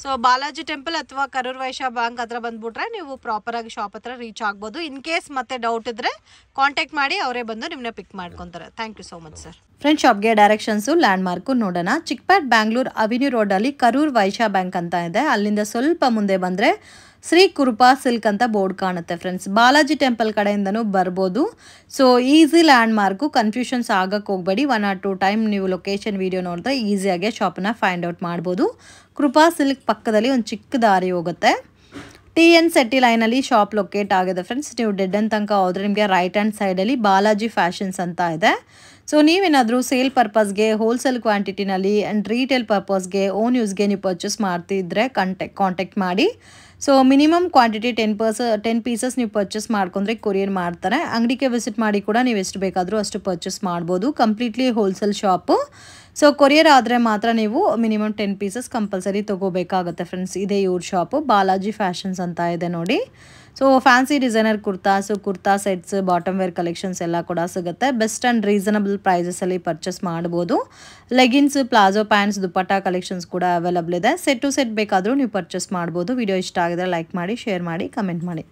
ಸೊ ಬಾಲಾಜಿ ಟೆಂಪಲ್ ಅಥವಾ ಕರೂರ್ ವೈಶ್ಯ ಬ್ಯಾಂಕ್ ಹತ್ರ ಬಂದುಬಿಟ್ರೆ ನೀವು ಪ್ರಾಪರಾಗಿ ಶಾಪ್ ಹತ್ರ ರೀಚ್ ಆಗ್ಬೋದು. ಇನ್ ಕೇಸ್ ಮತ್ತೆ ಡೌಟ್ ಇದ್ದರೆ ಕಾಂಟ್ಯಾಕ್ಟ್ ಮಾಡಿ, ಅವರೇ ಬಂದು ನಿಮ್ಮನ್ನ ಪಿಕ್ ಮಾಡ್ಕೊತಾರೆ. Thank you so much sir. Friend, ಶಾಪ್ಗೆ ಡೈರೆಕ್ಷನ್ಸು ಲ್ಯಾಂಡ್ ಮಾರ್ಕು ನೋಡೋಣ. ಚಿಕ್ಕಪೇಟ್, ಬ್ಯಾಂಗ್ಳೂರ್ ಅವೆನ್ಯೂ ರೋಡಲ್ಲಿ ಕರೂರ್ ವೈಶ್ಯ ಬ್ಯಾಂಕ್ ಅಂತ ಇದೆ. ಅಲ್ಲಿಂದ ಸ್ವಲ್ಪ ಮುಂದೆ ಬಂದರೆ ಶ್ರೀ ಕೃಪಾ ಸಿಲ್ಕ್ ಅಂತ ಬೋರ್ಡ್ ಕಾಣುತ್ತೆ ಫ್ರೆಂಡ್ಸ್. ಬಾಲಾಜಿ ಟೆಂಪಲ್ ಕಡೆಯಿಂದನೂ ಬರ್ಬೋದು. So easy land mark, confusions ಆಗಕ್ಕೆ ಹೋಗಬೇಡಿ. 1 or 2 ಟೈಮ್ ನೀವು ಲೊಕೇಶನ್ ವಿಡಿಯೋ ನೋಡಿದ್ರೆ ಈಸಿಯಾಗಿ ಶಾಪನ್ನ ಫೈಂಡ್ ಔಟ್ ಮಾಡ್ಬೋದು. ಕೃಪಾ ಸಿಲ್ಕ್ ಪಕ್ಕದಲ್ಲಿ ಒಂದು ಚಿಕ್ಕ ದಾರಿ ಹೋಗುತ್ತೆ. TN ಸೆಟ್ಟಿ ಲೈನಲ್ಲಿ ಶಾಪ್ ಲೊಕೇಟ್ ಆಗಿದೆ ಫ್ರೆಂಡ್ಸ್. ನೀವು ಡೆಡ್ ಅಂಡ್ ತನಕ ಹೋದರೆ ನಿಮಗೆ ರೈಟ್ ಹ್ಯಾಂಡ್ ಸೈಡಲ್ಲಿ ಬಾಲಾಜಿ ಫ್ಯಾಷನ್ಸ್ ಅಂತ ಇದೆ. ಸೊ ನೀವೇನಾದರೂ ಸೇಲ್ ಪರ್ಪಸ್ಗೆ, ಹೋಲ್ಸೇಲ್ ಕ್ವಾಂಟಿಟಿನಲ್ಲಿ ಆ್ಯಂಡ್ ರೀಟೇಲ್ ಪರ್ಪಸ್ಗೆ, ಓನ್ ಯೂಸ್ಗೆ ನೀವು ಪರ್ಚೇಸ್ ಮಾಡ್ತಿದ್ರೆ ಕಾಂಟ್ಯಾಕ್ಟ್ ಮಾಡಿ. ಸೊ ಮಿನಿಮಮ್ ಕ್ವಾಂಟಿಟಿ 10 ಪೀಸಸ್ ನೀವು ಪರ್ಚೇಸ್ ಮಾಡ್ಕೊಂಡ್ರೆ ಕೊರಿಯರ್ ಮಾಡ್ತಾರೆ. ಅಂಗಡಿಗೆ ವಿಸಿಟ್ ಮಾಡಿ ಕೂಡ ನೀವು ಎಷ್ಟು ಬೇಕಾದರೂ ಅಷ್ಟು ಪರ್ಚೇಸ್ ಮಾಡ್ಬೋದು. Completely wholesale shop. So courier ಆದರೆ ಮಾತ್ರ ನೀವು ಮಿನಿಮಮ್ 10 ಪೀಸಸ್ ಕಂಪಲ್ಸರಿ ತೊಗೋಬೇಕಾಗುತ್ತೆ ಫ್ರೆಂಡ್ಸ್. ಇದೇ ಇವ್ರ ಶಾಪು, ಬಾಲಾಜಿ ಫ್ಯಾಷನ್ಸ್ ಅಂತ ಇದೆ ನೋಡಿ. So fancy designer kurta sets, bottom wear collections ಎಲ್ಲ ಕೂಡ ಸಿಗುತ್ತೆ. ಬೆಸ್ಟ್ ಆ್ಯಂಡ್ ರೀಸನಬಲ್ ಪ್ರೈಸಸಲ್ಲಿ ಪರ್ಚೇಸ್ ಮಾಡ್ಬೋದು. Leggings, palazzo pants, dupatta collections ಕೂಡ ಅವೈಲಬಲ್ ಇದೆ. ಸೆಟ್ ಟು ಸೆಟ್ ಬೇಕಾದರೂ ನೀವು ಪರ್ಚೇಸ್ ಮಾಡ್ಬೋದು. ವಿಡಿಯೋ ಇಷ್ಟ ಆಗಿದ್ರೆ ಲೈಕ್ ಮಾಡಿ, ಶೇರ್ ಮಾಡಿ, ಕಮೆಂಟ್ ಮಾಡಿ.